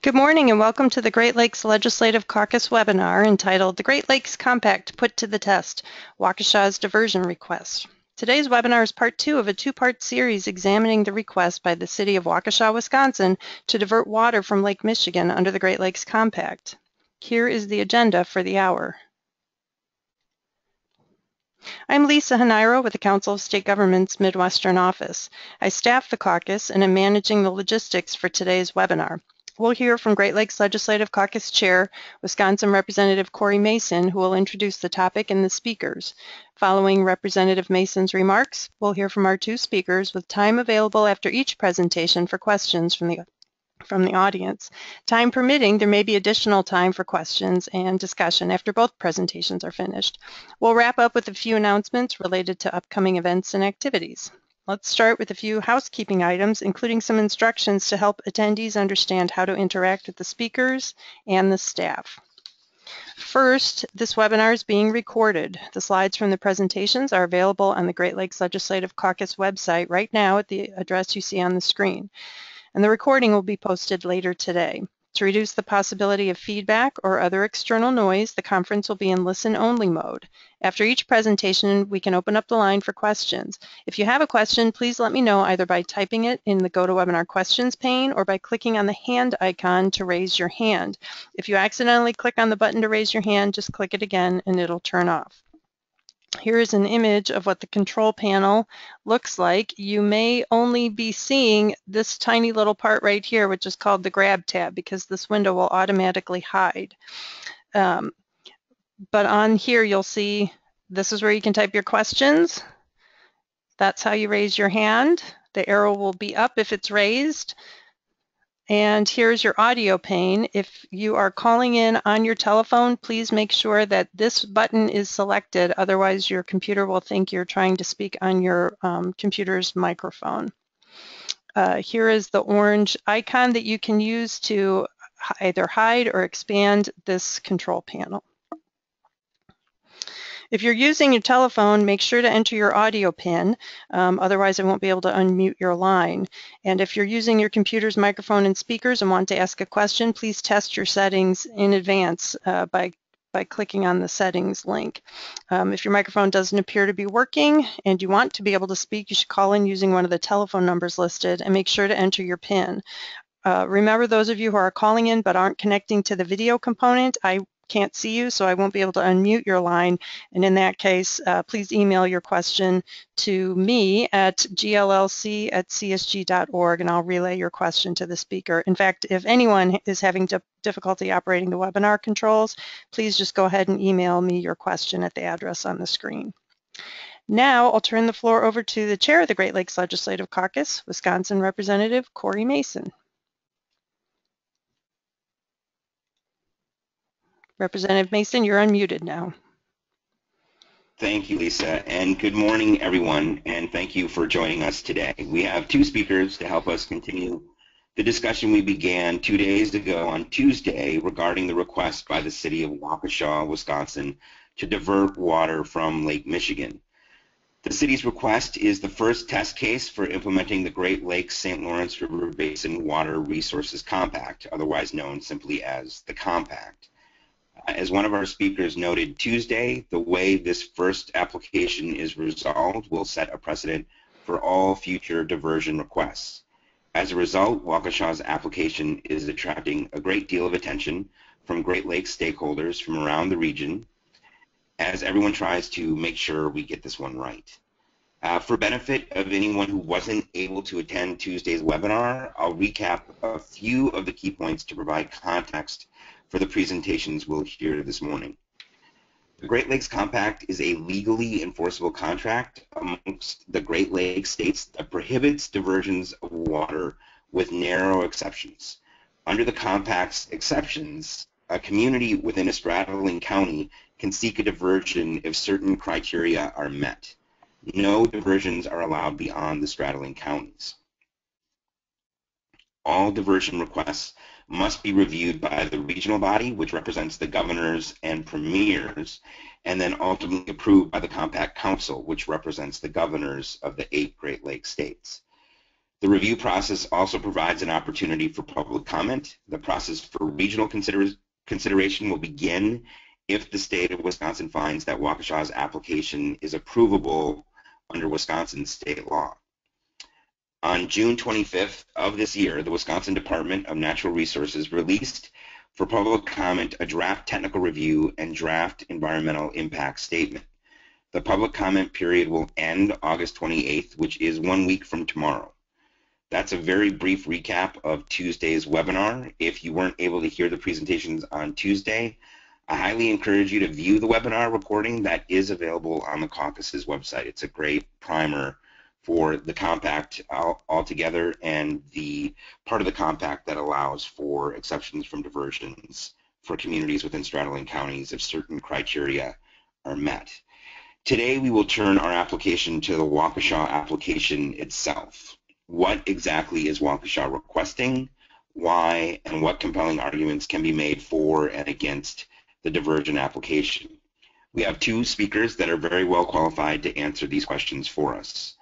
Good morning and welcome to the Great Lakes Legislative Caucus webinar entitled The Great Lakes Compact Put to the Test, Waukesha's Diversion Request. Today's webinar is part two of a two-part series examining the request by the City of Waukesha, Wisconsin to divert water from Lake Michigan under the Great Lakes Compact. Here is the agenda for the hour. I'm Lisa Hanairo with the Council of State Governments Midwestern Office. I staff the caucus and am managing the logistics for today's webinar. We'll hear from Great Lakes Legislative Caucus Chair, Wisconsin Representative Corey Mason, who will introduce the topic and the speakers. Following Representative Mason's remarks, we'll hear from our two speakers with time available after each presentation for questions from the audience. Time permitting, there may be additional time for questions and discussion after both presentations are finished. We'll wrap up with a few announcements related to upcoming events and activities. Let's start with a few housekeeping items, including some instructions to help attendees understand how to interact with the speakers and the staff. First, this webinar is being recorded. The slides from the presentations are available on the Great Lakes Legislative Caucus website right now at the address you see on the screen. And the recording will be posted later today. To reduce the possibility of feedback or other external noise, the conference will be in listen-only mode. After each presentation, we can open up the line for questions. If you have a question, please let me know either by typing it in the GoToWebinar questions pane or by clicking on the hand icon to raise your hand. If you accidentally click on the button to raise your hand, just click it again and it'll turn off. Here is an image of what the control panel looks like. You may only be seeing this tiny little part right here, which is called the grab tab, because this window will automatically hide. But on here, you'll see this is where you can type your questions. That's how you raise your hand. The arrow will be up if it's raised. And here's your audio pane. If you are calling in on your telephone, please make sure that this button is selected. Otherwise, your computer will think you're trying to speak on your computer's microphone. Here is the orange icon that you can use to either hide or expand this control panel. If you're using your telephone, make sure to enter your audio pin, otherwise I won't be able to unmute your line. And if you're using your computer's microphone and speakers and want to ask a question, please test your settings in advance by clicking on the settings link. If your microphone doesn't appear to be working and you want to be able to speak, you should call in using one of the telephone numbers listed and make sure to enter your PIN. Remember, those of you who are calling in but aren't connecting to the video component, I can't see you, so I won't be able to unmute your line. And in that case, please email your question to me at GLLC@csg.org, and I'll relay your question to the speaker. In fact, if anyone is having difficulty operating the webinar controls, please just go ahead and email me your question at the address on the screen. Now I'll turn the floor over to the chair of the Great Lakes Legislative Caucus, Wisconsin Representative Corey Mason. Representative Mason, you're unmuted now. Thank you, Lisa, and good morning, everyone, and thank you for joining us today. We have two speakers to help us continue the discussion we began 2 days ago on Tuesday regarding the request by the City of Waukesha, Wisconsin, to divert water from Lake Michigan. The city's request is the first test case for implementing the Great Lakes St. Lawrence River Basin Water Resources Compact, otherwise known simply as the Compact. As one of our speakers noted Tuesday, the way this first application is resolved will set a precedent for all future diversion requests. As a result, Waukesha's application is attracting a great deal of attention from Great Lakes stakeholders from around the region as everyone tries to make sure we get this one right. For benefit of anyone who wasn't able to attend Tuesday's webinar, I'll recap a few of the key points to provide context for the presentations we'll hear this morning. The Great Lakes Compact is a legally enforceable contract amongst the Great Lakes states that prohibits diversions of water with narrow exceptions. Under the Compact's exceptions, a community within a straddling county can seek a diversion if certain criteria are met. No diversions are allowed beyond the straddling counties. All diversion requests must be reviewed by the regional body, which represents the governors and premiers, and then ultimately approved by the Compact Council, which represents the governors of the 8 Great Lakes states. The review process also provides an opportunity for public comment. The process for regional consideration will begin if the state of Wisconsin finds that Waukesha's application is approvable under Wisconsin state law. On June 25th of this year, the Wisconsin Department of Natural Resources released for public comment a draft technical review and draft environmental impact statement. The public comment period will end August 28th, which is 1 week from tomorrow. That's a very brief recap of Tuesday's webinar. If you weren't able to hear the presentations on Tuesday, I highly encourage you to view the webinar recording that is available on the caucus's website. It's a great primer for the compact altogether and the part of the compact that allows for exceptions from diversions for communities within straddling counties if certain criteria are met. Today we will turn our application to the Waukesha application itself. What exactly is Waukesha requesting, why, and what compelling arguments can be made for and against the diversion application? We have two speakers that are very well qualified to answer these questions for us.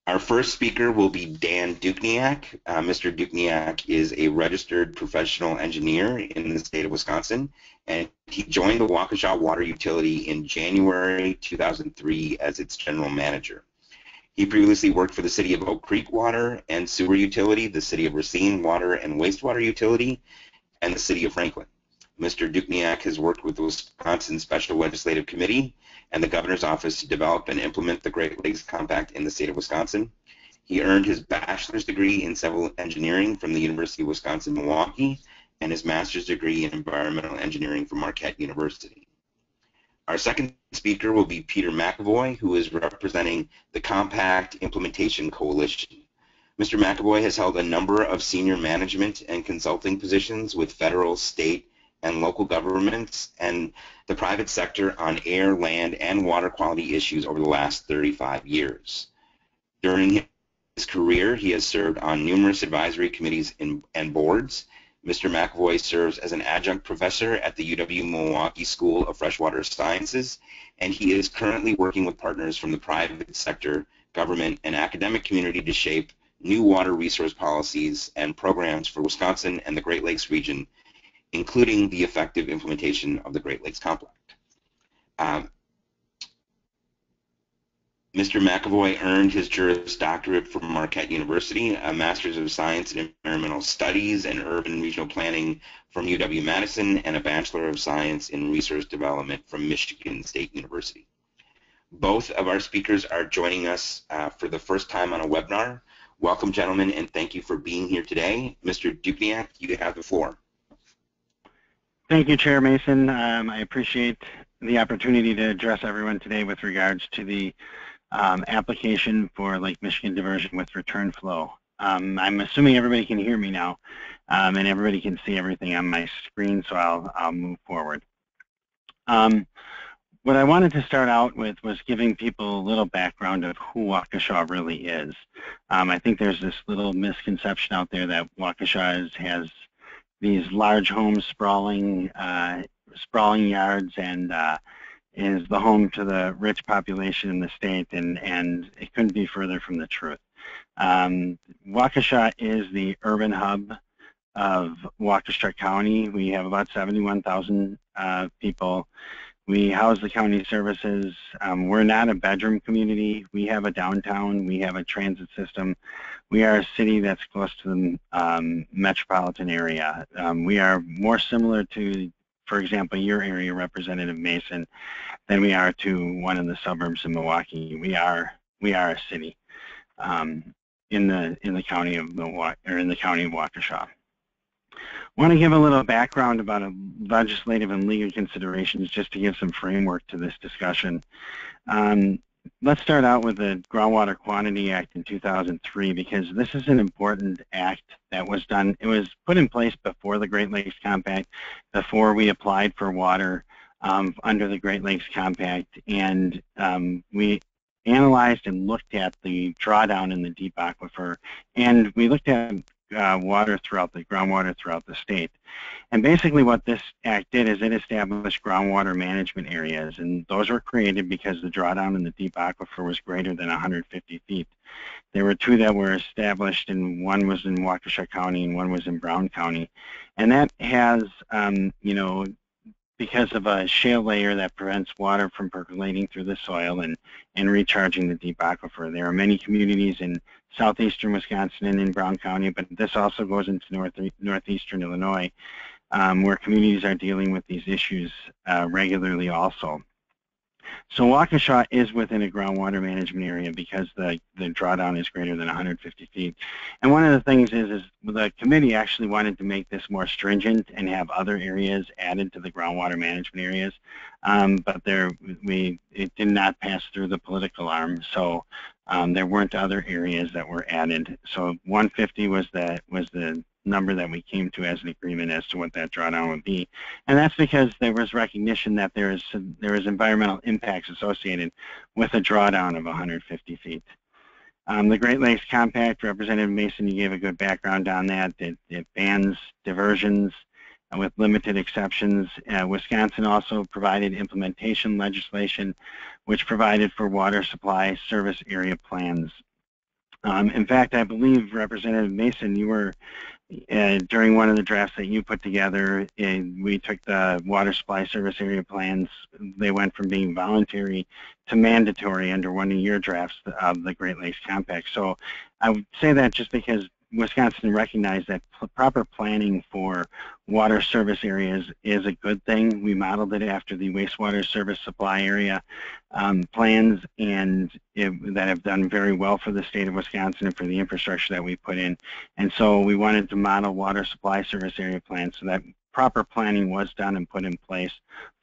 Our first speaker will be Dan Duchniak. Mr. Duchniak is a registered professional engineer in the state of Wisconsin, and he joined the Waukesha Water Utility in January 2003 as its general manager. He previously worked for the City of Oak Creek Water and Sewer Utility, the City of Racine Water and Wastewater Utility, and the City of Franklin. Mr. Duchniak has worked with the Wisconsin Special Legislative Committee and the Governor's Office to develop and implement the Great Lakes Compact in the state of Wisconsin. He earned his bachelor's degree in civil engineering from the University of Wisconsin-Milwaukee and his master's degree in environmental engineering from Marquette University. Our second speaker will be Peter McAvoy, who is representing the Compact Implementation Coalition. Mr. McAvoy has held a number of senior management and consulting positions with federal, state, and local governments and the private sector on air, land, and water quality issues over the last 35 years. During his career, he has served on numerous advisory committees and boards. Mr. McAvoy serves as an adjunct professor at the UW-Milwaukee School of Freshwater Sciences, and he is currently working with partners from the private sector, government, and academic community to shape new water resource policies and programs for Wisconsin and the Great Lakes region, including the effective implementation of the Great Lakes Compact. Mr. McAvoy earned his Juris Doctorate from Marquette University, a Master's of Science in Environmental Studies and Urban Regional Planning from UW-Madison, and a Bachelor of Science in Resource Development from Michigan State University. Both of our speakers are joining us for the first time on a webinar. Welcome, gentlemen, and thank you for being here today. Mr. Duchniak, you have the floor. Thank you, Chair Mason. I appreciate the opportunity to address everyone today with regards to the application for Lake Michigan diversion with return flow. I'm assuming everybody can hear me now, and everybody can see everything on my screen, so I'll move forward. What I wanted to start out with was giving people a little background of who Waukesha really is. I think there's this little misconception out there that Waukesha has these large homes, sprawling yards, and is the home to the rich population in the state, and it couldn't be further from the truth. Waukesha is the urban hub of Waukesha County. We have about 71,000 people. We house the county services. We're not a bedroom community. We have a downtown. We have a transit system. We are a city that's close to the metropolitan area. We are more similar to, for example, your area, Representative Mason, than we are to one in the suburbs of Milwaukee. We are a city in the county of Milwaukee, or in the county of Waukesha. I want to give a little background about legislative and legal considerations just to give some framework to this discussion. Let's start out with the Groundwater Quantity Act in 2003, because this is an important act that was done. It was put in place before the Great Lakes Compact, before we applied for water under the Great Lakes Compact, and we analyzed and looked at the drawdown in the deep aquifer, and we looked at water throughout the groundwater throughout the state. And basically what this act did is it established groundwater management areas, and those were created because the drawdown in the deep aquifer was greater than 150 feet. There were two that were established, and one was in Waukesha County and one was in Brown County. And that has, you know, because of a shale layer that prevents water from percolating through the soil and recharging the deep aquifer. There are many communities in southeastern Wisconsin and in Brown County, but this also goes into northeastern Illinois, where communities are dealing with these issues regularly also. So Waukesha is within a groundwater management area because the drawdown is greater than 150 feet. And one of the things is the committee actually wanted to make this more stringent and have other areas added to the groundwater management areas, but it did not pass through the political arm, so there weren't other areas that were added. So 150 was the number that we came to as an agreement as to what that drawdown would be. And that's because there was recognition that there is environmental impacts associated with a drawdown of 150 feet. The Great Lakes Compact, Representative Mason, you gave a good background on that. It bans diversions with limited exceptions. Wisconsin also provided implementation legislation which provided for water supply service area plans. In fact, I believe, Representative Mason, you were during one of the drafts that you put together, we took the water supply service area plans. They went from being voluntary to mandatory under one of your drafts of the Great Lakes Compact. So I would say that just because Wisconsin recognized that proper planning for water service areas is a good thing. We modeled it after the wastewater service supply area plans, and that have done very well for the state of Wisconsin and for the infrastructure that we put in. And so we wanted to model water supply service area plans so that proper planning was done and put in place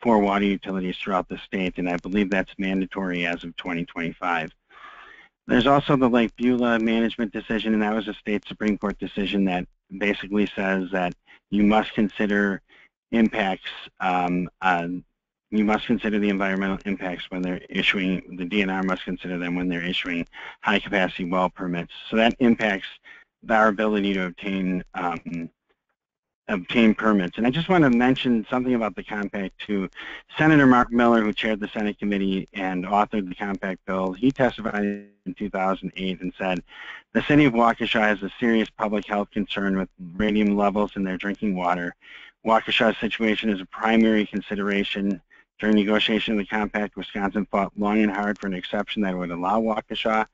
for water utilities throughout the state, and I believe that's mandatory as of 2025. There's also the Lake Beulah management decision, and that was a state Supreme Court decision that basically says that you must consider impacts, you must consider the environmental impacts when they're issuing, the DNR must consider them when they're issuing high capacity well permits. So that impacts our ability to obtain permits. And I just want to mention something about the compact to Senator Mark Miller, who chaired the Senate committee and authored the compact bill. He testified in 2008 and said, the city of Waukesha has a serious public health concern with radium levels in their drinking water. Waukesha's situation is a primary consideration. During negotiation of the compact, Wisconsin fought long and hard for an exception that would allow Waukesha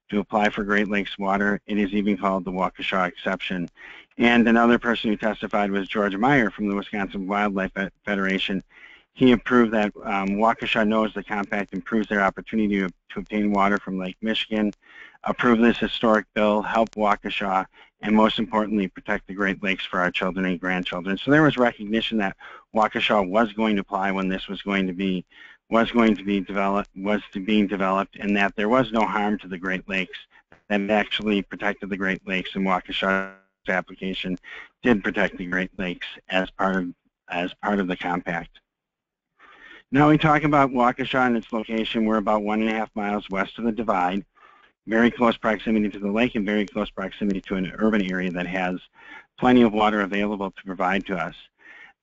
to apply for Great Lakes water. It is even called the Waukesha exception. And another person who testified was George Meyer from the Wisconsin Wildlife Federation. He approved that Waukesha knows the compact improves their opportunity to obtain water from Lake Michigan, approve this historic bill, help Waukesha, and most importantly, protect the Great Lakes for our children and grandchildren. So there was recognition that Waukesha was going to apply when this was being developed, and that there was no harm to the Great Lakes, that it actually protected the Great Lakes, and Waukesha's application did protect the Great Lakes as part of the compact. Now we talk about Waukesha and its location. We're about 1.5 miles west of the divide, very close proximity to the lake and very close proximity to an urban area that has plenty of water available to provide to us.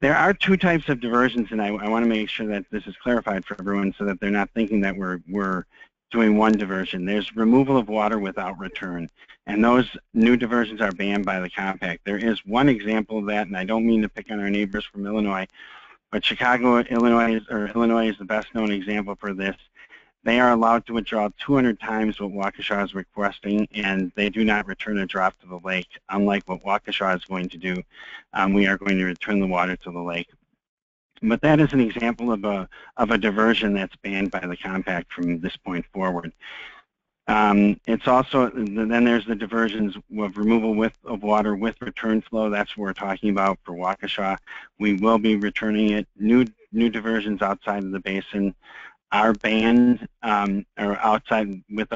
There are two types of diversions, and I want to make sure that this is clarified for everyone so that they're not thinking that we're doing one diversion. There's removal of water without return, and those new diversions are banned by the compact. There is one example of that, and I don't mean to pick on our neighbors from Illinois, but Illinois is the best known example for this. They are allowed to withdraw 200 times what Waukesha is requesting, and they do not return a drop to the lake, unlike what Waukesha is going to do. We are going to return the water to the lake. But that is an example of a diversion that's banned by the compact from this point forward. It's also, then there's the diversions of removal of water with return flow. That's what we're talking about for Waukesha. We will be returning it. New diversions outside of the basin are banned or outside with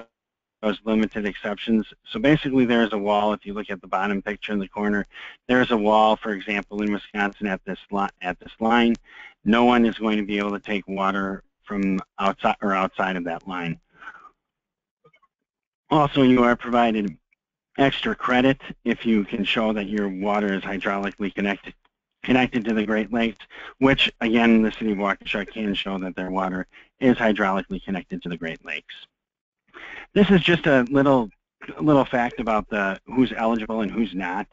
those limited exceptions. So basically there's a wall. If you look at the bottom picture in the corner, there's a wall, for example, in Wisconsin at this line. No one is going to be able to take water from outside of that line. Also, you are provided extra credit if you can show that your water is hydraulically connected to the Great Lakes, which again the city of Waukesha can show that their water is hydraulically connected to the Great Lakes. This is just a little fact about who's eligible and who's not.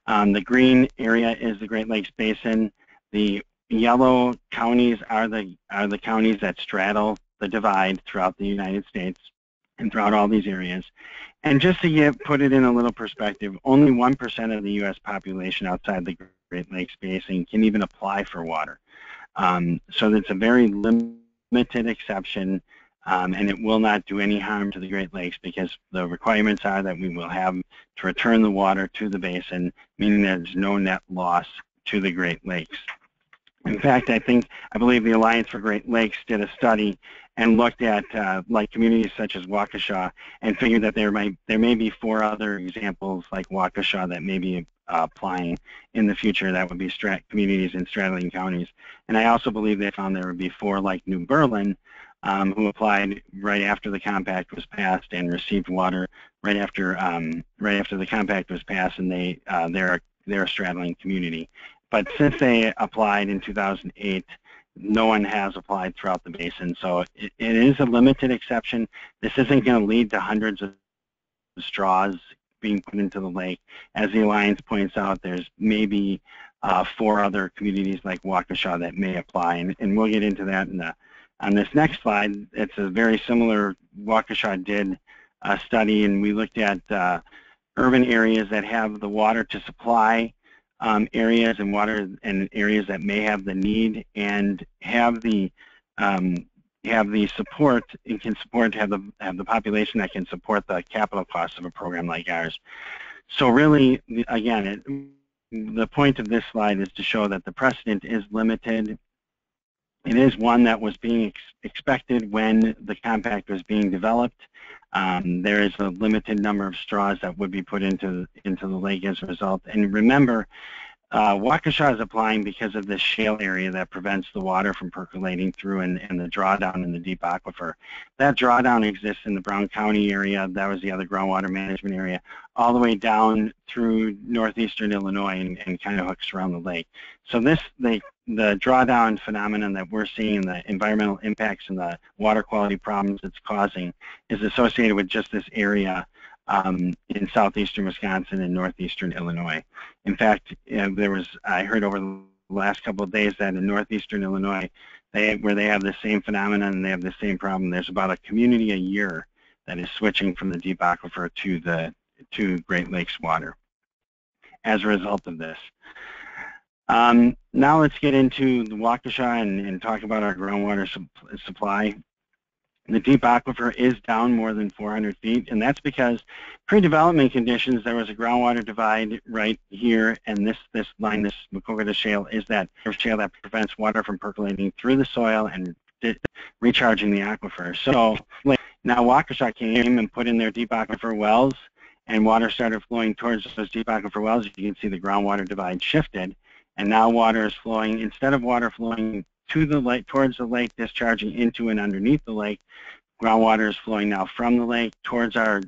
The green area is the Great Lakes Basin. The yellow counties are the counties that straddle the divide throughout the United States and throughout all these areas. And just to put it in a little perspective, only 1% of the U.S. population outside the Great Lakes Basin can even apply for water. So it's a very limited exception, and it will not do any harm to the Great Lakes because the requirements are that we will have to return the water to the basin, meaning there's no net loss to the Great Lakes. In fact, I believe the Alliance for Great Lakes did a study and looked at like communities such as Waukesha and figured that there may be 4 other examples like Waukesha that may be applying in the future. That would be communities in straddling counties. And I also believe they found there would be 4 like New Berlin who applied right after the compact was passed and received water right after the compact was passed, and they're a straddling community. But since they applied in 2008, no one has applied throughout the basin. So it is a limited exception. This isn't going to lead to hundreds of straws being put into the lake. As the Alliance points out, there's maybe 4 other communities like Waukesha that may apply, and we'll get into that on this next slide. It's a very similar, Waukesha did a study, and we looked at urban areas that have the water to supply areas and water and areas that may have the need and have the support and can support have the population that can support the capital costs of a program like ours. So really, again, the point of this slide is to show that the precedent is limited. It is one that was being expected when the compact was being developed. There is a limited number of straws that would be put into the lake as a result. And remember, Waukesha is applying because of this shale area that prevents the water from percolating through and the drawdown in the deep aquifer. That drawdown exists in the Brown County area. That was the other groundwater management area, all the way down through northeastern Illinois and kind of hooks around the lake. So the drawdown phenomenon that we're seeing, the environmental impacts and the water quality problems it's causing, is associated with just this area in southeastern Wisconsin and northeastern Illinois. In fact, I heard over the last couple of days that in northeastern Illinois, where they have the same phenomenon and they have the same problem, there's about a community a year that is switching from the deep aquifer to Great Lakes water as a result of this. Now let's get into the Waukesha and talk about our groundwater supply. The deep aquifer is down more than 400 feet, and that's because pre-development conditions, there was a groundwater divide right here, and this line, this Maquoketa Shale, is that shale that prevents water from percolating through the soil and recharging the aquifer. So now Waukesha came and put in their deep aquifer wells, and water started flowing towards those deep aquifer wells. You can see the groundwater divide shifted, and now water is flowing, instead of water flowing to the lake, towards the lake, discharging into and underneath the lake, groundwater is flowing now from the lake towards our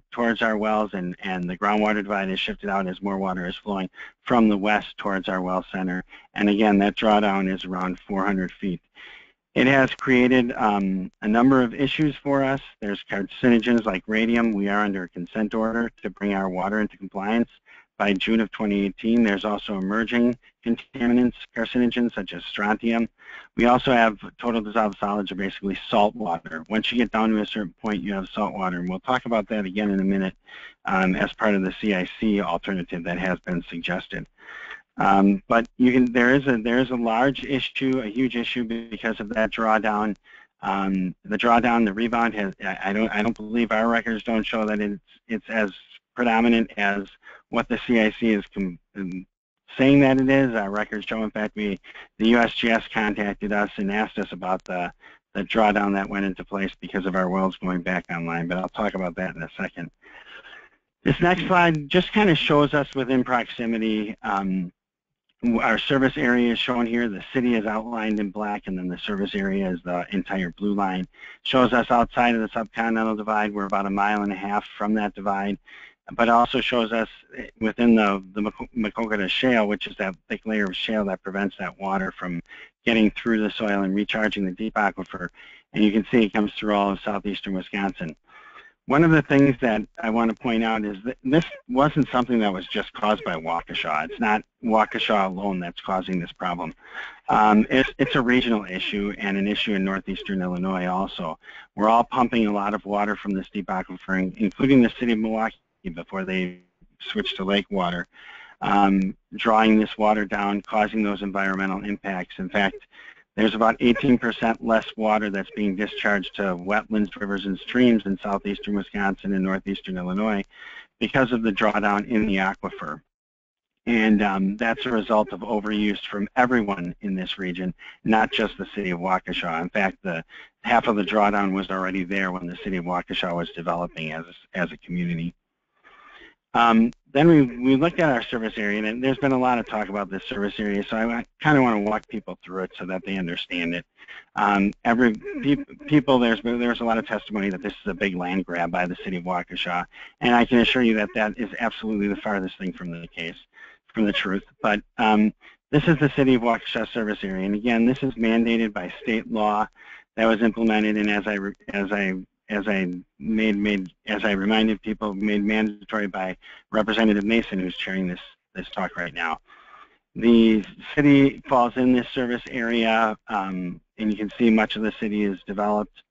wells, and the groundwater divide is shifted out as more water is flowing from the west towards our well center. And again, that drawdown is around 400 feet. It has created a number of issues for us. There's carcinogens like radium. We are under a consent order to bring our water into compliance by June of 2018. There's also emerging contaminants, carcinogens such as strontium. We also have total dissolved solids, or basically salt water. Once you get down to a certain point, you have salt water, and we'll talk about that again in a minute as part of the CIC alternative that has been suggested. But there is a large issue, a huge issue, because of that drawdown. The drawdown, the rebound has. I don't believe our records don't show that it's as predominant as what the CIC is saying that it is. Our records show, in fact, the USGS contacted us and asked us about the drawdown that went into place because of our wells going back online, but I'll talk about that in a second. This next slide just kind of shows us within proximity. Our service area is shown here. The city is outlined in black, and then the service area is the entire blue line. Shows us outside of the subcontinental divide. We're about 1.5 miles from that divide. but also shows us within the Maquoketa Shale, which is that thick layer of shale that prevents that water from getting through the soil and recharging the deep aquifer. And you can see it comes through all of southeastern Wisconsin. One of the things that I want to point out is that this wasn't something that was just caused by Waukesha. It's not Waukesha alone that's causing this problem. It's a regional issue and an issue in northeastern Illinois also. We're all pumping a lot of water from this deep aquifer, including the city of Milwaukee before they switched to lake water, drawing this water down, causing those environmental impacts. In fact, there's about 18% less water that's being discharged to wetlands, rivers, and streams in southeastern Wisconsin and northeastern Illinois because of the drawdown in the aquifer. And that's a result of overuse from everyone in this region, not just the city of Waukesha. In fact, half of the drawdown was already there when the city of Waukesha was developing as a community. Then we looked at our service area, and there's been a lot of talk about this service area, so I kind of want to walk people through it so that they understand it. There's a lot of testimony that this is a big land grab by the city of Waukesha, and I can assure you that that is absolutely the farthest thing from the case, from the truth. But this is the city of Waukesha service area, and again, this is mandated by state law that was implemented, and as I reminded people, made mandatory by Representative Mason, who's chairing this talk right now. The city falls in this service area, and you can see much of the city is developed.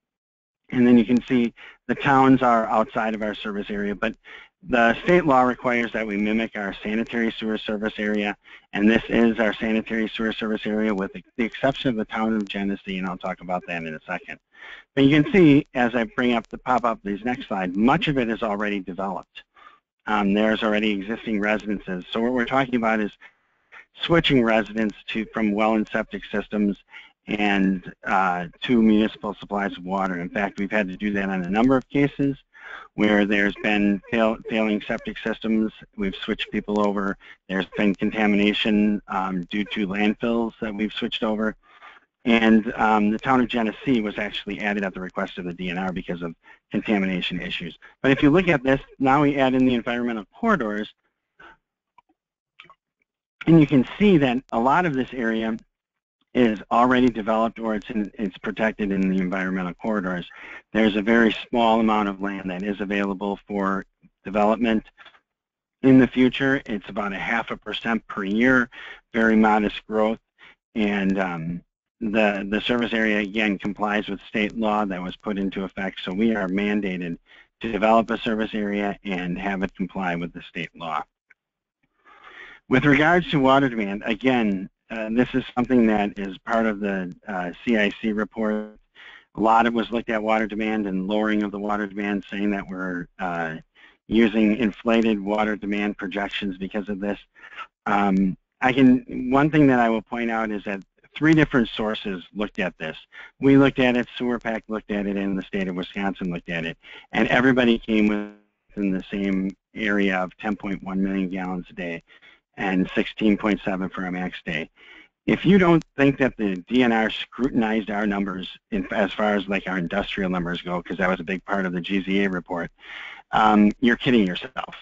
And then you can see the towns are outside of our service area, but the state law requires that we mimic our sanitary sewer service area, and this is our sanitary sewer service area with the exception of the town of Genesee, and I'll talk about that in a second. But you can see, as I pop up these next slide, much of it is already developed. There's already existing residences. So what we're talking about is switching residents from well and septic systems and to municipal supplies of water. In fact, we've had to do that on a number of cases where there's been failing septic systems. We've switched people over. There's been contamination due to landfills that we've switched over. And the town of Genesee was actually added at the request of the DNR because of contamination issues. But if you look at this, now we add in the environmental corridors, and you can see that a lot of this area is already developed or it's protected in the environmental corridors. There's a very small amount of land that is available for development in the future. It's about 0.5% per year, very modest growth, and the service area, again, complies with state law that was put into effect, so we are mandated to develop a service area and have it comply with the state law. With regards to water demand, again, this is something that is part of the CIC report. A lot of it was looked at water demand and lowering of the water demand, saying that we're using inflated water demand projections because of this. One thing that I will point out is that 3 different sources looked at this. We looked at it, SewerPAC looked at it, and the state of Wisconsin looked at it. And everybody came within the same area of 10.1 million gallons a day and 16.7 for a max day. If you don't think that the DNR scrutinized our numbers as far as like our industrial numbers go, because that was a big part of the GZA report, you're kidding yourself.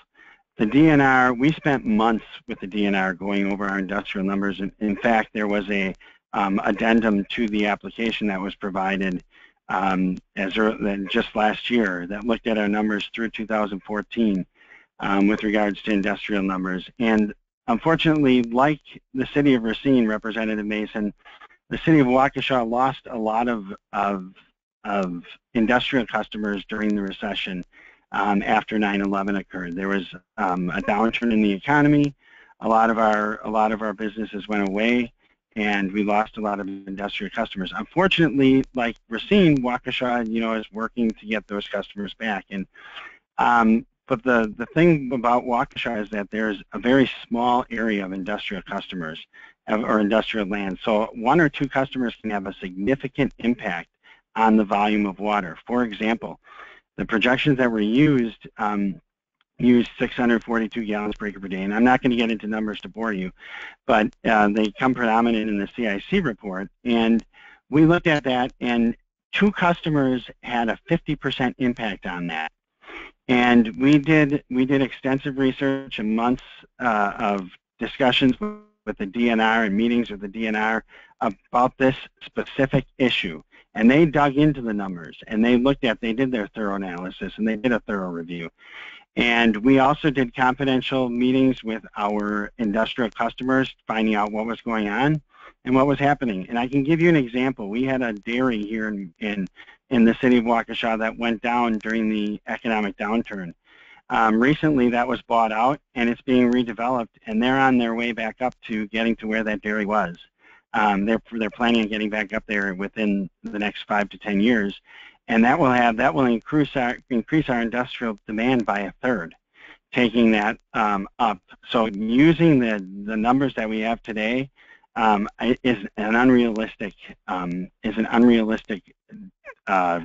The DNR, we spent months with the DNR going over our industrial numbers. In fact, there was a addendum to the application that was provided just last year that looked at our numbers through 2014 with regards to industrial numbers. And unfortunately, like the city of Racine, Representative Mason, the city of Waukesha lost a lot of industrial customers during the recession after 9/11 occurred. There was a downturn in the economy. A lot of our businesses went away, and we lost a lot of industrial customers. Unfortunately, like Racine, Waukesha, is working to get those customers back. And but the thing about Waukesha is that there's a very small area of industrial customers or industrial land. So 1 or 2 customers can have a significant impact on the volume of water. For example, the projections that were used 642 gallons per acre per day, and I'm not going to get into numbers to bore you, but they come predominant in the CIC report, and we looked at that, and 2 customers had a 50% impact on that. And we did extensive research and months of discussions with the DNR and meetings with the DNR about this specific issue. And they dug into the numbers, and they did their thorough analysis, and they did a thorough review. And we also did confidential meetings with our industrial customers, finding out what was going on and what was happening. And I can give you an example. We had a dairy here in the city of Waukesha that went down during the economic downturn. Recently, that was bought out, and it's being redeveloped, and they're on their way back up to getting to where that dairy was. They're planning on getting back up there within the next 5 to 10 years. And that will increase our industrial demand by 1/3, taking that up. So using the numbers that we have today is an unrealistic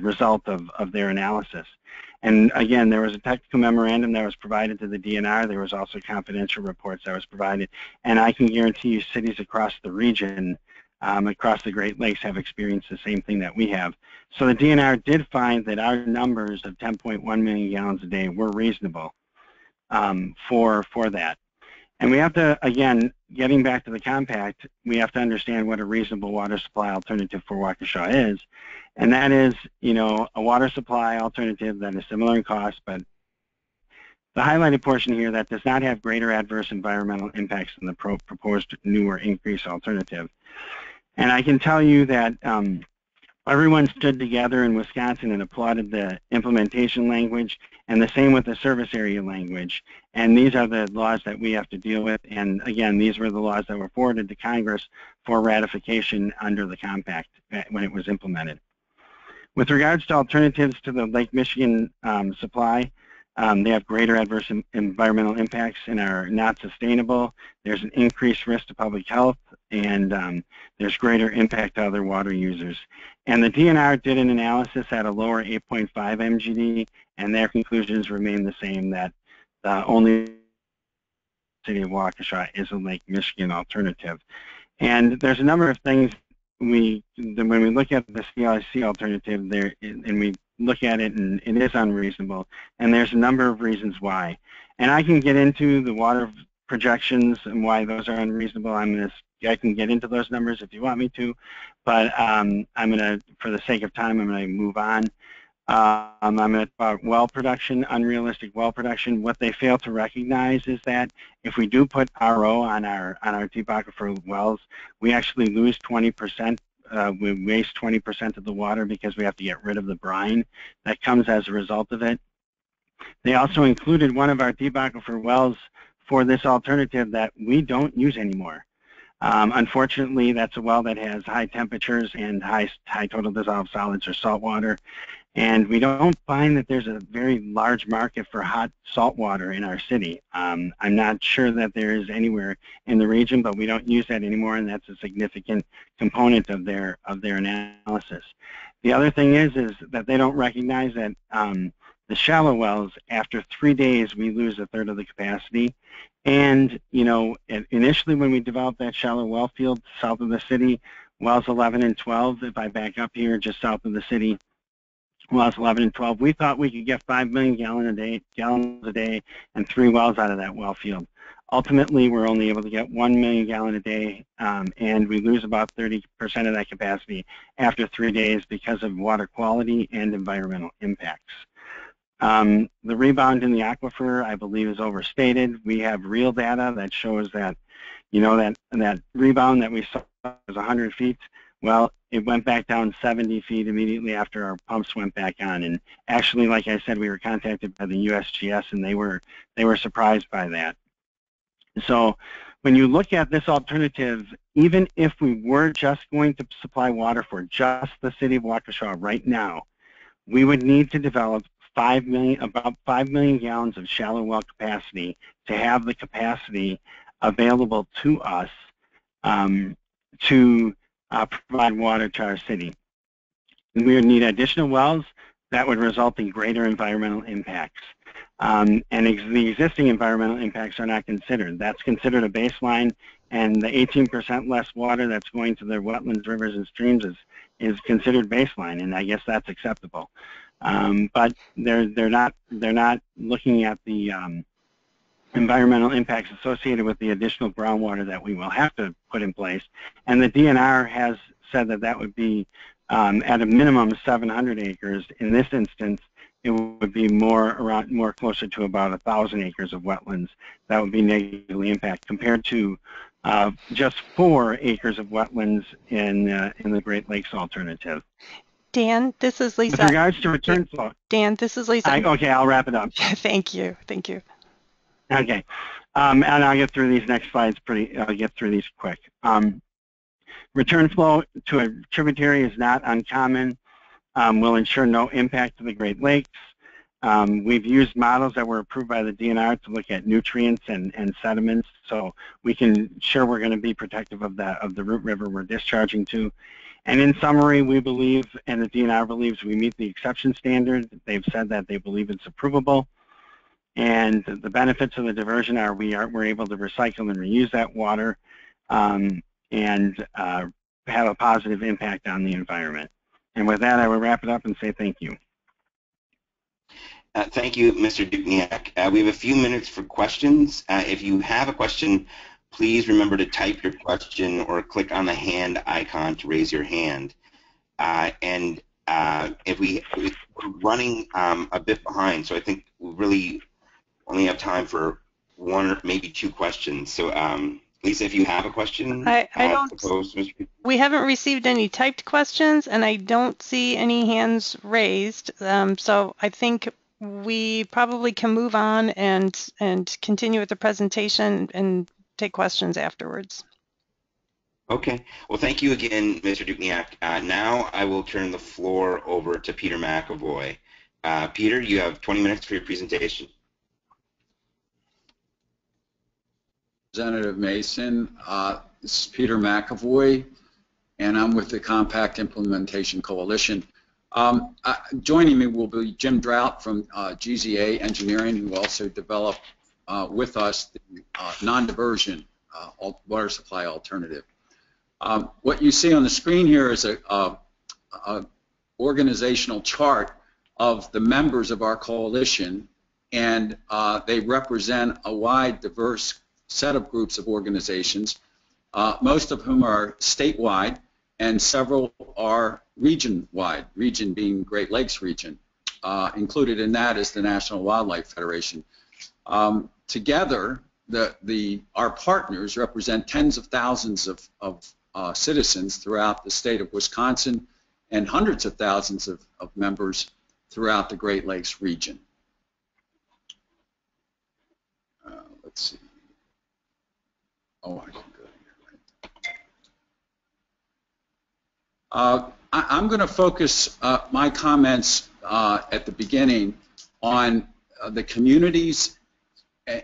result of their analysis. And again, there was a technical memorandum that was provided to the DNR. There was also confidential reports that was provided, and I can guarantee you, cities across the region, across the Great Lakes, have experienced the same thing that we have. So the DNR did find that our numbers of 10.1 million gallons a day were reasonable for that. And we have to, again, getting back to the compact, we have to understand what a reasonable water supply alternative for Waukesha is. And that is, a water supply alternative that is similar in cost, but the highlighted portion here that does not have greater adverse environmental impacts than the proposed new or increased alternative. And I can tell you that everyone stood together in Wisconsin and applauded the implementation language, and the same with the service area language. And these are the laws that we have to deal with. And again, these were the laws that were forwarded to Congress for ratification under the compact when it was implemented. With regards to alternatives to the Lake Michigan supply, they have greater adverse environmental impacts and are not sustainable. There's an increased risk to public health, and there's greater impact to other water users. And the DNR did an analysis at a lower 8.5 MGD, and their conclusions remain the same, that the only city of Waukesha is a Lake Michigan alternative. And there's a number of things when we look at the CIC alternative there, and we look at it, and it is unreasonable, and there's a number of reasons why. And I can get into the water projections and why those are unreasonable. I can get into those numbers if you want me to, but for the sake of time, I'm going to move on. I'm going to talk about well production, unrealistic well production. What they fail to recognize is that if we do put RO on our deep aquifer wells, we actually lose 20%. We waste 20% of the water because we have to get rid of the brine that comes as a result of it. They also included one of our deep aquifer wells for this alternative that we don't use anymore. Unfortunately, that's a well that has high temperatures and high total dissolved solids or salt water. And we don't find that there's a very large market for hot salt water in our city. I'm not sure that there is anywhere in the region, but we don't use that anymore, and that's a significant component of their analysis. The other thing is that they don't recognize that the shallow wells, after 3 days, we lose 1/3 of the capacity. And initially when we developed that shallow well field south of the city, wells 11 and 12, if I back up here just south of the city, wells 11 and 12, we thought we could get 5 million gallons a day and 3 wells out of that well field. Ultimately, we're only able to get 1 million gallons a day, and we lose about 30% of that capacity after 3 days because of water quality and environmental impacts. The rebound in the aquifer, I believe, is overstated. We have real data that shows that, that rebound that we saw was 100 feet. Well, it went back down 70 feet immediately after our pumps went back on. And actually, like I said, we were contacted by the USGS, and they were surprised by that. So when you look at this alternative, even if we were just going to supply water for just the city of Waukesha right now, we would need to develop about 5 million gallons of shallow well capacity to have the capacity available to us to provide water to our city. And we would need additional wells that would result in greater environmental impacts. And the existing environmental impacts are not considered. That's considered a baseline, and the 18% less water that's going to the wetlands, rivers, and streams is considered baseline, and I guess that's acceptable. but they're not looking at the environmental impacts associated with the additional groundwater that we will have to put in place. And the DNR has said that that would be at a minimum 700 acres. In this instance, it would be more closer to about 1,000 acres of wetlands that would be negatively impacted compared to just 4 acres of wetlands in the Great Lakes Alternative. Dan, this is Lisa. With regards to return flow. Dan, this is Lisa. Okay, I'll wrap it up. Thank you. Thank you. Okay, and I'll get through these next slides I'll get through these quick. Return flow to a tributary is not uncommon. Will ensure no impact to the Great Lakes. We've used models that were approved by the DNR to look at nutrients and sediments, so we can ensure we're going to be protective of the root river we're discharging to. And in summary, we believe, and the DNR believes, we meet the exception standard. They've said that they believe it's approvable. And the benefits of the diversion are we're able to recycle and reuse that water and have a positive impact on the environment. And with that, I will wrap it up and say thank you. Thank you, Mr. Duchniak. We have a few minutes for questions. If you have a question, please remember to type your question or click on the hand icon to raise your hand. If we're running a bit behind, so I think we really only have time for 1 or maybe 2 questions. So, Lisa, if you have a question, I don't. We haven't received any typed questions, and I don't see any hands raised. So I think we probably can move on and continue with the presentation and take questions afterwards. Okay. Well, thank you again, Mr. Duchniak. Now I will turn the floor over to Peter McAvoy. Peter, you have 20 minutes for your presentation. Representative Mason, this is Peter McAvoy, and I'm with the Compact Implementation Coalition. Joining me will be Jim Drought from GZA Engineering, who also developed with us the non-diversion water supply alternative. What you see on the screen here is a organizational chart of the members of our coalition, and they represent a wide, diverse set of groups of organizations, most of whom are statewide, and several are region-wide, region being Great Lakes region. Included in that is the National Wildlife Federation. Together, our partners represent tens of thousands of citizens throughout the state of Wisconsin and hundreds of thousands of members throughout the Great Lakes region. Let's see. Oh, I can go here. I'm going to focus my comments at the beginning on the communities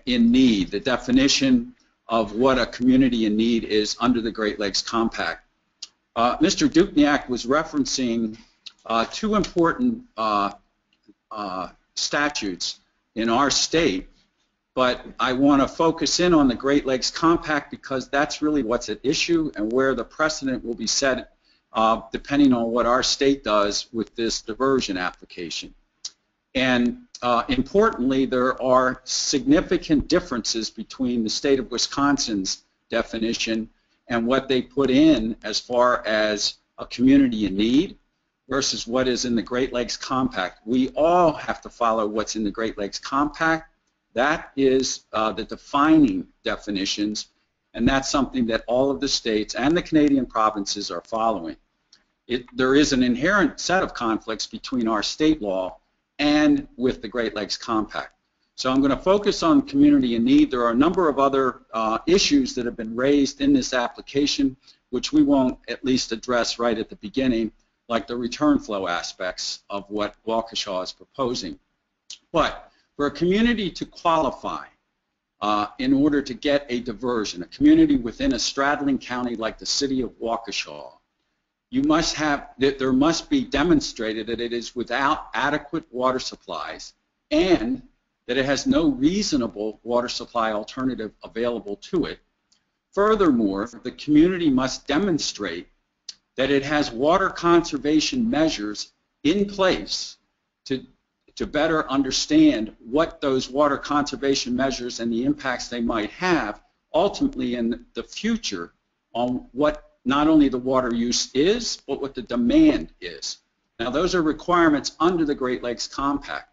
in need, the definition of what a community in need is under the Great Lakes Compact. Mr. Duchniak was referencing 2 important statutes in our state, but I want to focus in on the Great Lakes Compact because that's really what's at issue and where the precedent will be set depending on what our state does with this diversion application. And importantly, there are significant differences between the state of Wisconsin's definition and what they put in as far as a community in need versus what is in the Great Lakes Compact. We all have to follow what's in the Great Lakes Compact. That is the defining definitions, and that's something that all of the states and the Canadian provinces are following. There is an inherent set of conflicts between our state law and with the Great Lakes Compact. So I'm going to focus on community in need. There are a number of other issues that have been raised in this application, which we won't at least address right at the beginning, like the return flow aspects of what Waukesha is proposing. But for a community to qualify in order to get a diversion, a community within a straddling county like the city of Waukesha, there must be demonstrated that it is without adequate water supplies and that it has no reasonable water supply alternative available to it. Furthermore, the community must demonstrate that it has water conservation measures in place to better understand what those water conservation measures and the impacts they might have ultimately in the future on what not only the water use is, but what the demand is. Now, those are requirements under the Great Lakes Compact.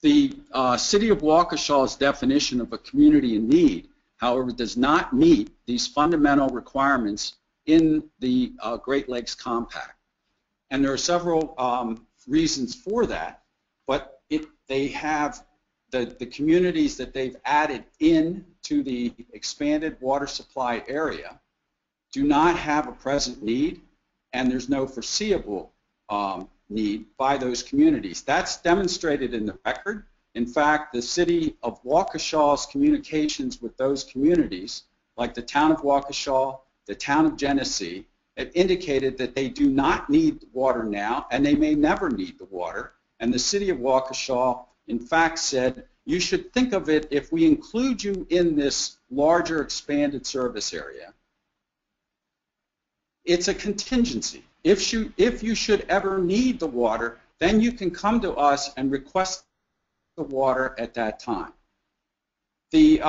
The City of Waukesha's definition of a community in need, however, does not meet these fundamental requirements in the Great Lakes Compact. And there are several reasons for that, but they have the communities that they've added in to the expanded water supply area do not have a present need, and there's no foreseeable need by those communities. That's demonstrated in the record. In fact, the City of Waukesha's communications with those communities, like the town of Waukesha, the town of Genesee, have indicated that they do not need water now, and they may never need the water. And the City of Waukesha, in fact, said, you should think of it, if we include you in this larger expanded service area, it's a contingency. If you should ever need the water, then you can come to us and request the water at that time. The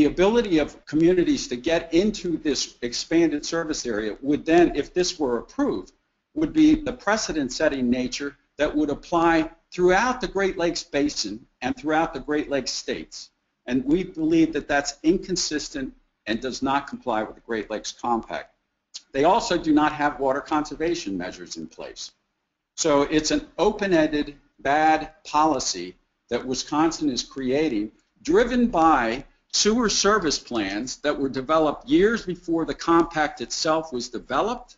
ability of communities to get into this expanded service area would then, if this were approved, would be the precedent-setting nature that would apply throughout the Great Lakes Basin and throughout the Great Lakes states. And we believe that that's inconsistent and does not comply with the Great Lakes Compact. They also do not have water conservation measures in place. So it's an open-ended, bad policy that Wisconsin is creating, driven by sewer service plans that were developed years before the compact itself was developed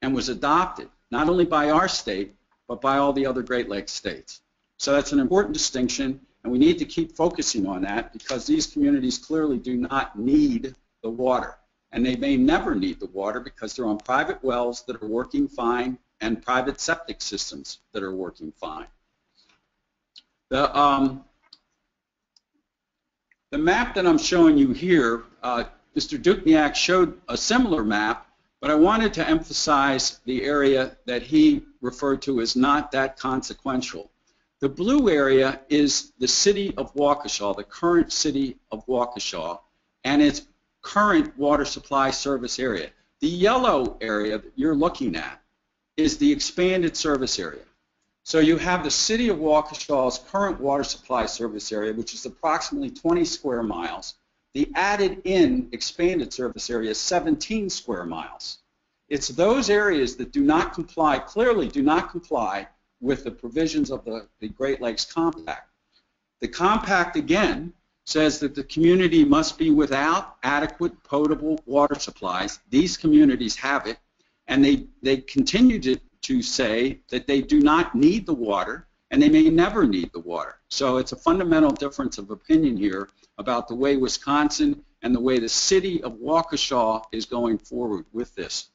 and was adopted, not only by our state, but by all the other Great Lakes states. So that's an important distinction, and we need to keep focusing on that because these communities clearly do not need the water. And they may never need the water because they're on private wells that are working fine and private septic systems that are working fine. The map that I'm showing you here, Mr. Duchniak showed a similar map, but I wanted to emphasize the area that he referred to as not that consequential. The blue area is the City of Waukesha, the current City of Waukesha, and its current water supply service area. The yellow area that you're looking at is the expanded service area. So you have the City of Waukesha's current water supply service area, which is approximately 20 square miles. The added-in expanded service area is 17 square miles. It's those areas that do not comply, clearly do not comply with the provisions of the Great Lakes Compact. The Compact, again, says that the community must be without adequate potable water supplies. These communities have it, and they continue to say that they do not need the water, and they may never need the water. So it's a fundamental difference of opinion here about the way Wisconsin and the way the City of Waukesha is going forward with this.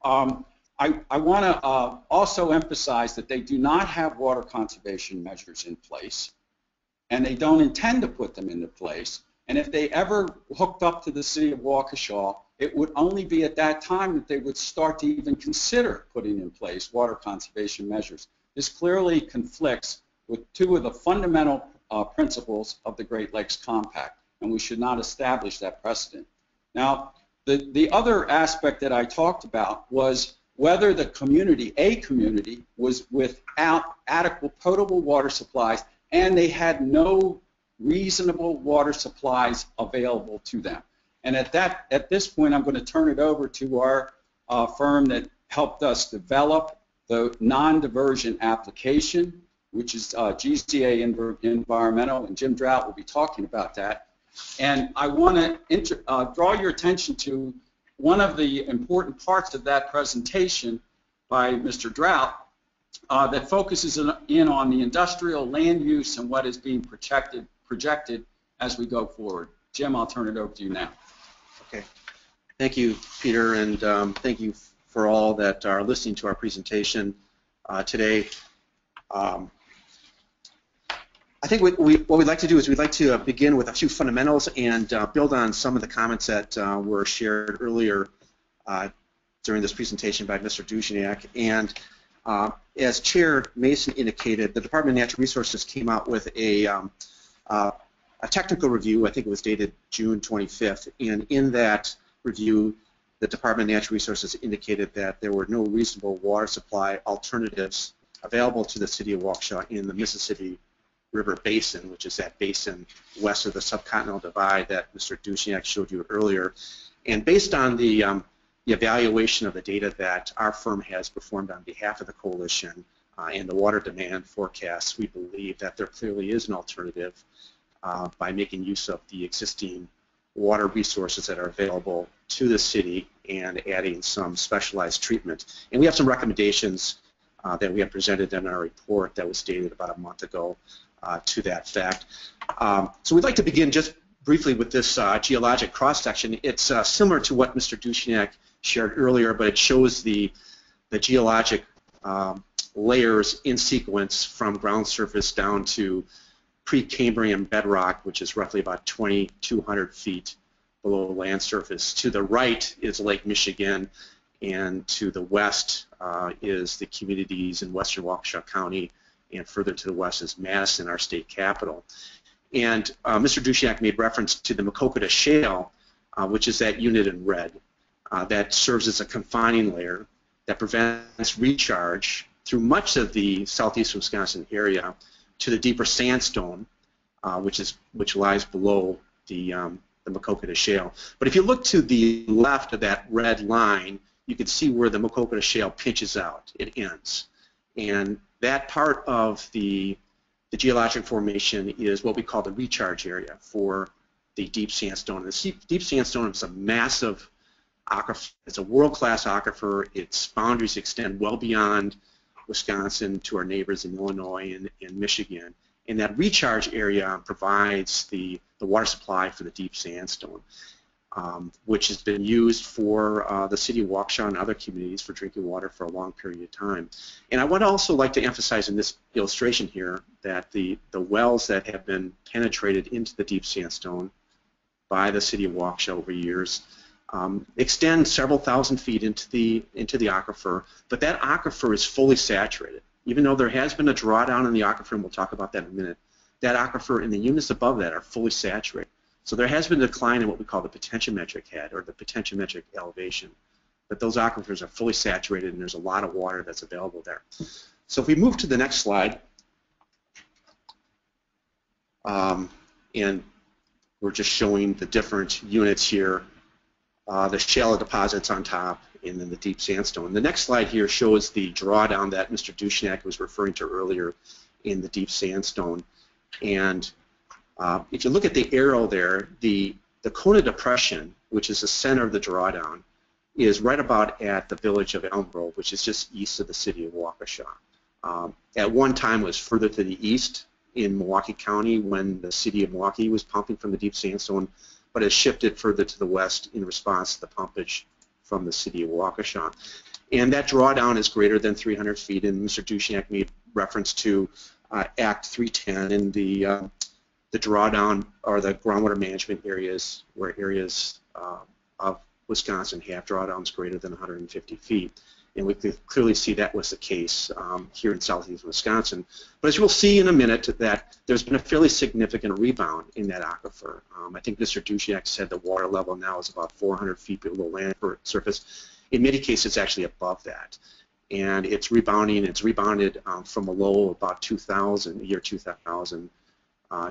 I want to also emphasize that they do not have water conservation measures in place, and they don't intend to put them into place. And if they ever hooked up to the City of Waukesha, it would only be at that time that they would start to even consider putting in place water conservation measures. This clearly conflicts with two of the fundamental principles of the Great Lakes Compact, and we should not establish that precedent. Now, the other aspect that I talked about was whether the community, a community, was without adequate potable water supplies and they had no reasonable water supplies available to them. And at this point, I'm going to turn it over to our firm that helped us develop the non-diversion application, which is GCA Environmental, and Jim Drought will be talking about that. And I want to draw your attention to one of the important parts of that presentation by Mr. Drought that focuses in on the industrial land use and what is being projected as we go forward. Jim, I'll turn it over to you now. Okay. Thank you, Peter, and thank you for all that are listening to our presentation today. I think what we'd like to do is we'd like to begin with a few fundamentals and build on some of the comments that were shared earlier during this presentation by Mr. Duchniak. And As Chair Mason indicated, the Department of Natural Resources came out with a technical review. I think it was dated June 25th, and in that review, the Department of Natural Resources indicated that there were no reasonable water supply alternatives available to the city of Waukesha in the Mississippi River Basin, which is that basin west of the subcontinental divide that Mr. Duchniak showed you earlier. And based on the evaluation of the data that our firm has performed on behalf of the coalition and the water demand forecasts, we believe that there clearly is an alternative by making use of the existing water resources that are available to the city and adding some specialized treatment. And we have some recommendations that we have presented in our report that was dated about a month ago to that fact. So we'd like to begin just briefly with this geologic cross-section. It's similar to what Mr. Duchniak shared earlier, but it shows the geologic layers in sequence from ground surface down to Precambrian bedrock, which is roughly about 2,200 feet below land surface. To the right is Lake Michigan, and to the west is the communities in western Waukesha County, and further to the west is Madison, our state capital. And Mr. Duchniak made reference to the Maquoketa Shale, which is that unit in red, that serves as a confining layer that prevents recharge through much of the southeast Wisconsin area to the deeper sandstone, which lies below the Maquoketa Shale. But if you look to the left of that red line, you can see where the Maquoketa Shale pinches out. It ends. And that part of the geologic formation is what we call the recharge area for the deep sandstone. The deep sandstone is a massive aquifer. It's a world-class aquifer. Its boundaries extend well beyond Wisconsin to our neighbors in Illinois and Michigan. And that recharge area provides the water supply for the deep sandstone, which has been used for the city of Waukesha and other communities for drinking water for a long period of time. And I would also like to emphasize in this illustration here that the wells that have been penetrated into the deep sandstone by the city of Waukesha over years extend several thousand feet into the aquifer, but that aquifer is fully saturated. Even though there has been a drawdown in the aquifer, and we'll talk about that in a minute, that aquifer and the units above that are fully saturated. So there has been a decline in what we call the potentiometric head, or the potentiometric elevation. But those aquifers are fully saturated, and there's a lot of water that's available there. So if we move to the next slide, and we're just showing the different units here, the shallow deposits on top, and then the deep sandstone. The next slide here shows the drawdown that Mr. Duchniak was referring to earlier in the deep sandstone. And if you look at the arrow there, the Kona Depression, which is the center of the drawdown, is right about at the village of Elm Grove, which is just east of the city of Waukesha. At one time it was further to the east in Milwaukee County when the city of Milwaukee was pumping from the deep sandstone, but has shifted further to the west in response to the pumpage from the city of Waukesha. And that drawdown is greater than 300 feet, and Mr. Duchniak made reference to Act 310 and the drawdown or the groundwater management areas where areas of Wisconsin have drawdowns greater than 150 feet. And we could clearly see that was the case here in southeast Wisconsin. But as we'll see in a minute, that there's been a fairly significant rebound in that aquifer. I think Mr. Duchniak said the water level now is about 400 feet below land surface. In many cases, it's actually above that. And it's rebounding. It's rebounded from a low of about 2000, the year 2000,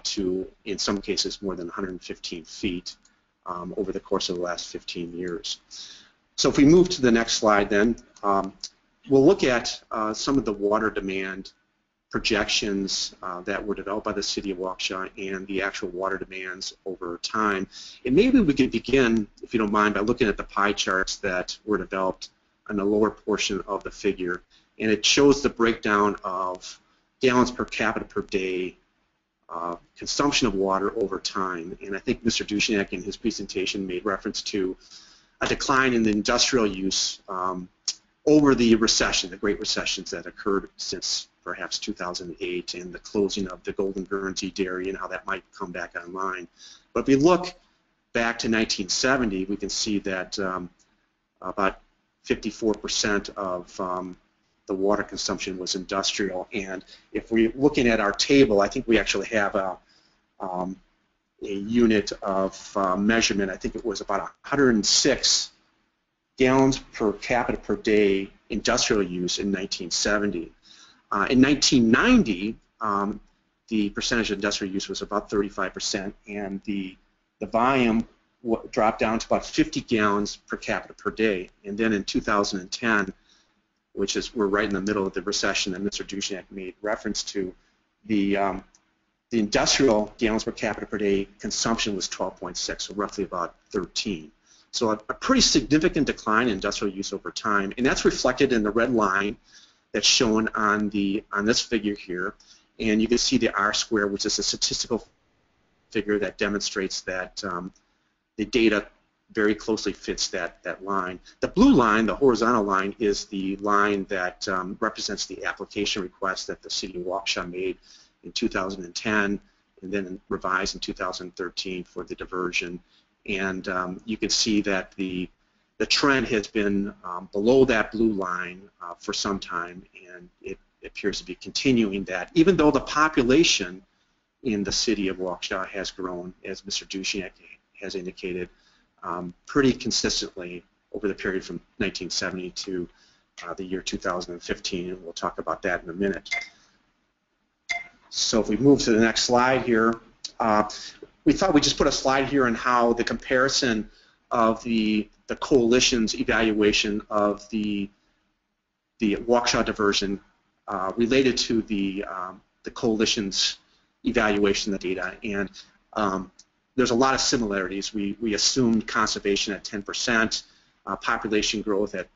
to, in some cases, more than 115 feet over the course of the last 15 years. So if we move to the next slide then, we'll look at some of the water demand projections that were developed by the city of Waukesha and the actual water demands over time. And maybe we could begin, if you don't mind, by looking at the pie charts that were developed on the lower portion of the figure. And it shows the breakdown of gallons per capita per day consumption of water over time. And I think Mr. Duchniak in his presentation made reference to a decline in the industrial use over the recession, the Great Recessions that occurred since perhaps 2008, and the closing of the Golden Guernsey dairy and how that might come back online. But if we look back to 1970, we can see that about 54% of the water consumption was industrial. And if we're looking at our table, I think we actually have a unit of measurement. I think it was about 106 gallons per capita per day industrial use in 1970. In 1990, the percentage of industrial use was about 35%, and the volume dropped down to about 50 gallons per capita per day. And then in 2010, which is we're right in the middle of the recession that Mr. Duchniak made reference to, the industrial gallons per capita per day consumption was 12.6, so roughly about 13. So a pretty significant decline in industrial use over time, and that's reflected in the red line that's shown on this figure here. And you can see the R square, which is a statistical figure that demonstrates that the data very closely fits that line. The blue line, the horizontal line, is the line that represents the application request that the City of Waukesha made in 2010 and then revised in 2013 for the diversion. And you can see that the trend has been below that blue line for some time, and it appears to be continuing that, even though the population in the City of Waukesha has grown, as Mr. Duchniak has indicated, pretty consistently over the period from 1970 to the year 2015, and we'll talk about that in a minute. So if we move to the next slide here, we thought we'd just put a slide here on how the comparison of the coalition's evaluation of the Waukesha diversion related to the coalition's evaluation of the data. And there's a lot of similarities. We assumed conservation at 10%, population growth at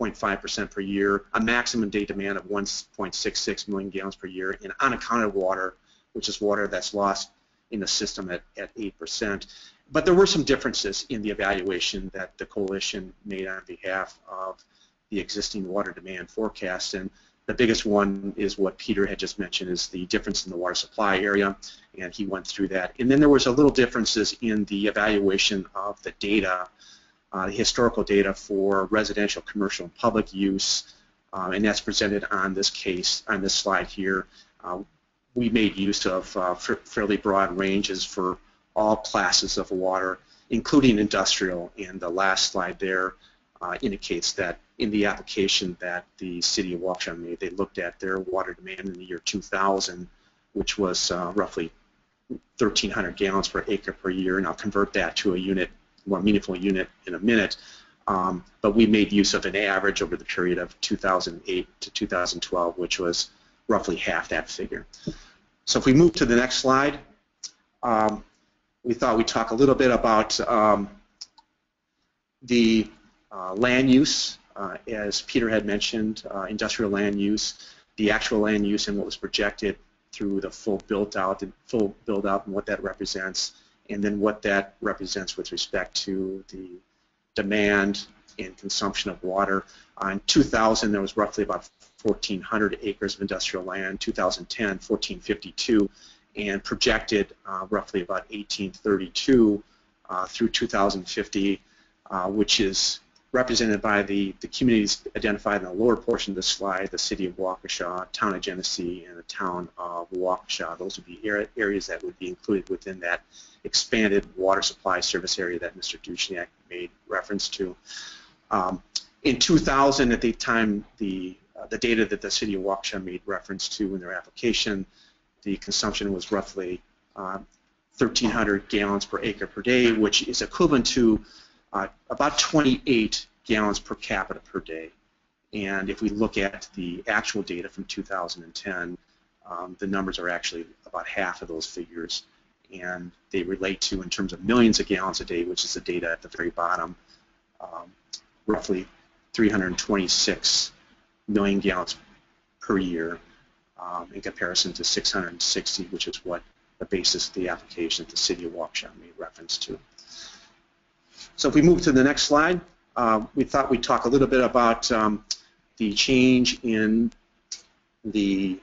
0.5% per year, a maximum day demand of 1.66 million gallons per year, and unaccounted water, which is water that's lost in the system, at 8%. But there were some differences in the evaluation that the coalition made on behalf of the existing water demand forecast, and the biggest one is what Peter had just mentioned, is the difference in the water supply area, and he went through that. And then there was a little differences in the evaluation of the data, the historical data for residential, commercial, and public use, and that's presented on this slide here. We made use of fairly broad ranges for all classes of water, including industrial, and the last slide there indicates that in the application that the City of Waukesha made, they looked at their water demand in the year 2000, which was roughly 1,300 gallons per acre per year, and I'll convert that to a unit, more meaningful unit, in a minute. But we made use of an average over the period of 2008 to 2012, which was roughly half that figure. So if we move to the next slide, we thought we'd talk a little bit about the land use. As Peter had mentioned, industrial land use, the actual land use and what was projected through the full build-out and what that represents, and then what that represents with respect to the demand and consumption of water. In 2000, there was roughly about 1,400 acres of industrial land. 2010, 1,452, and projected roughly about 1,832 through 2050, which is represented by the communities identified in the lower portion of this slide: the City of Waukesha, Town of Genesee, and the Town of Waukesha. Those would be areas that would be included within that expanded water supply service area that Mr. Duchniak made reference to. In 2000, at the time, the data that the City of Waukesha made reference to in their application, the consumption was roughly 1,300 gallons per acre per day, which is equivalent to about 28 gallons per capita per day. And if we look at the actual data from 2010, the numbers are actually about half of those figures, and they relate to, in terms of millions of gallons a day, which is the data at the very bottom, roughly 326 million gallons per year in comparison to 660, which is what the basis of the application that the City of Waukesha made reference to. So if we move to the next slide, we thought we'd talk a little bit about the change in the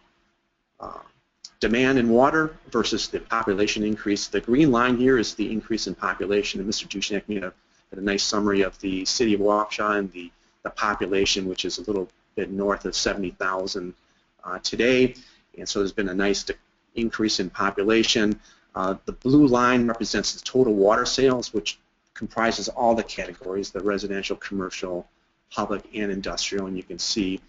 demand in water versus the population increase. The green line here is the increase in population, and Mr. Duchniak made a nice summary of the City of Waukesha and the population, which is a little bit north of 70,000 today, and so there's been a nice increase in population. The blue line represents the total water sales, which comprises all the categories, the residential, commercial, public, and industrial, and you can see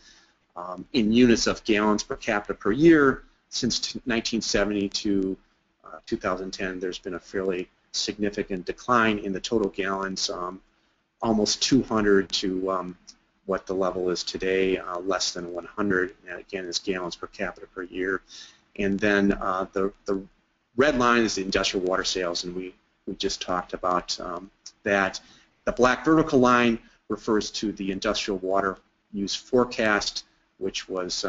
in units of gallons per capita per year since 1970 to 2010, there's been a fairly significant decline in the total gallons, almost 200 to what the level is today, less than 100, and again, is gallons per capita per year. And then the red line is the industrial water sales, and we just talked about that. The black vertical line refers to the industrial water use forecast, which was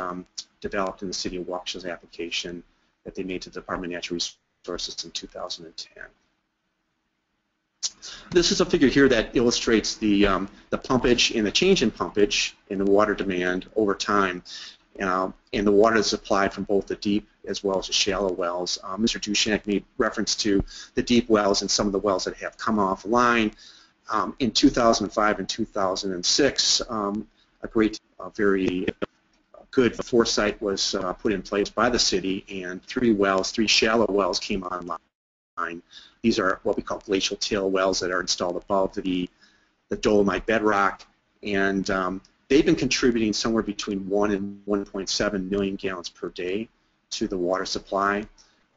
developed in the City of Waukesha's application that they made to the Department of Natural Resources in 2010. This is a figure here that illustrates the pumpage and the change in pumpage in the water demand over time, and the water is supplied from both the deep as well as the shallow wells. Mr. Duchniak made reference to the deep wells and some of the wells that have come offline. In 2005 and 2006, very good foresight was put in place by the city, and three shallow wells came online. These are what we call glacial tail wells that are installed above the dolomite bedrock, and they've been contributing somewhere between 1 and 1.7 million gallons per day to the water supply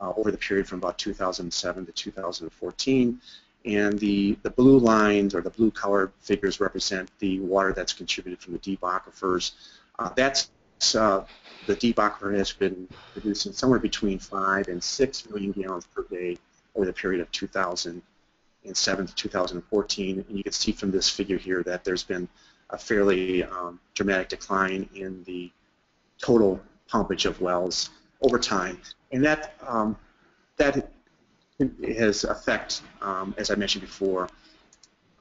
over the period from about 2007 to 2014. And the blue lines, or the blue colored figures, represent the water that's contributed from the deep aquifers. The deep aquifer has been producing somewhere between 5 and 6 million gallons per day over the period of 2007 to 2014. And you can see from this figure here that there's been a fairly dramatic decline in the total pumpage of wells over time. And that has effect, as I mentioned before,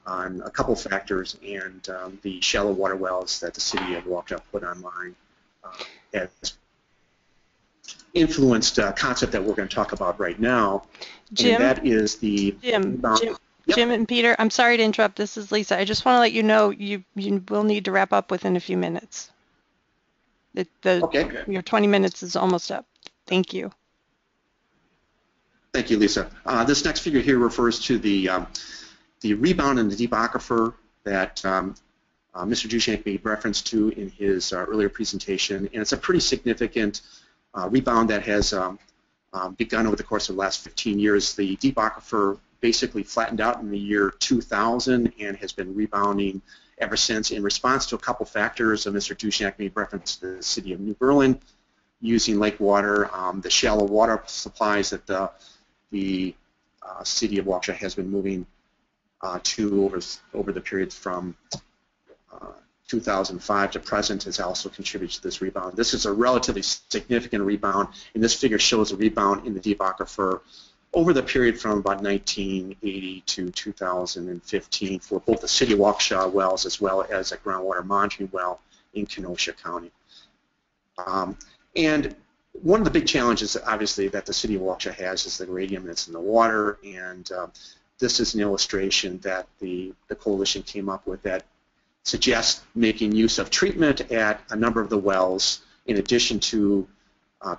on a couple factors, and the shallow water wells that the City of Waukesha put online has influenced a concept that we're going to talk about right now, Jim, and that is the Jim and Peter, I'm sorry to interrupt. This is Lisa. I just want to let you know you will need to wrap up within a few minutes. Okay. Your 20 minutes is almost up. Thank you. Thank you, Lisa. This next figure here refers to the rebound in the deep aquifer that Mr. Duchniak made reference to in his earlier presentation, and it's a pretty significant rebound that has begun over the course of the last 15 years. The deep aquifer basically flattened out in the year 2000 and has been rebounding ever since in response to a couple factors. Mr. Duchniak made reference to the City of New Berlin using lake water, the shallow water supplies that the City of Waukesha has been moving to over the period from 2005 to present has also contributed to this rebound. This is a relatively significant rebound, and this figure shows a rebound in the deep aquifer over the period from about 1980 to 2015 for both the City of Waukesha wells as well as a groundwater monitoring well in Kenosha County. And one of the big challenges, obviously, that the City of Waukesha has is the radium that's in the water, and this is an illustration that the coalition came up with that suggests making use of treatment at a number of the wells in addition to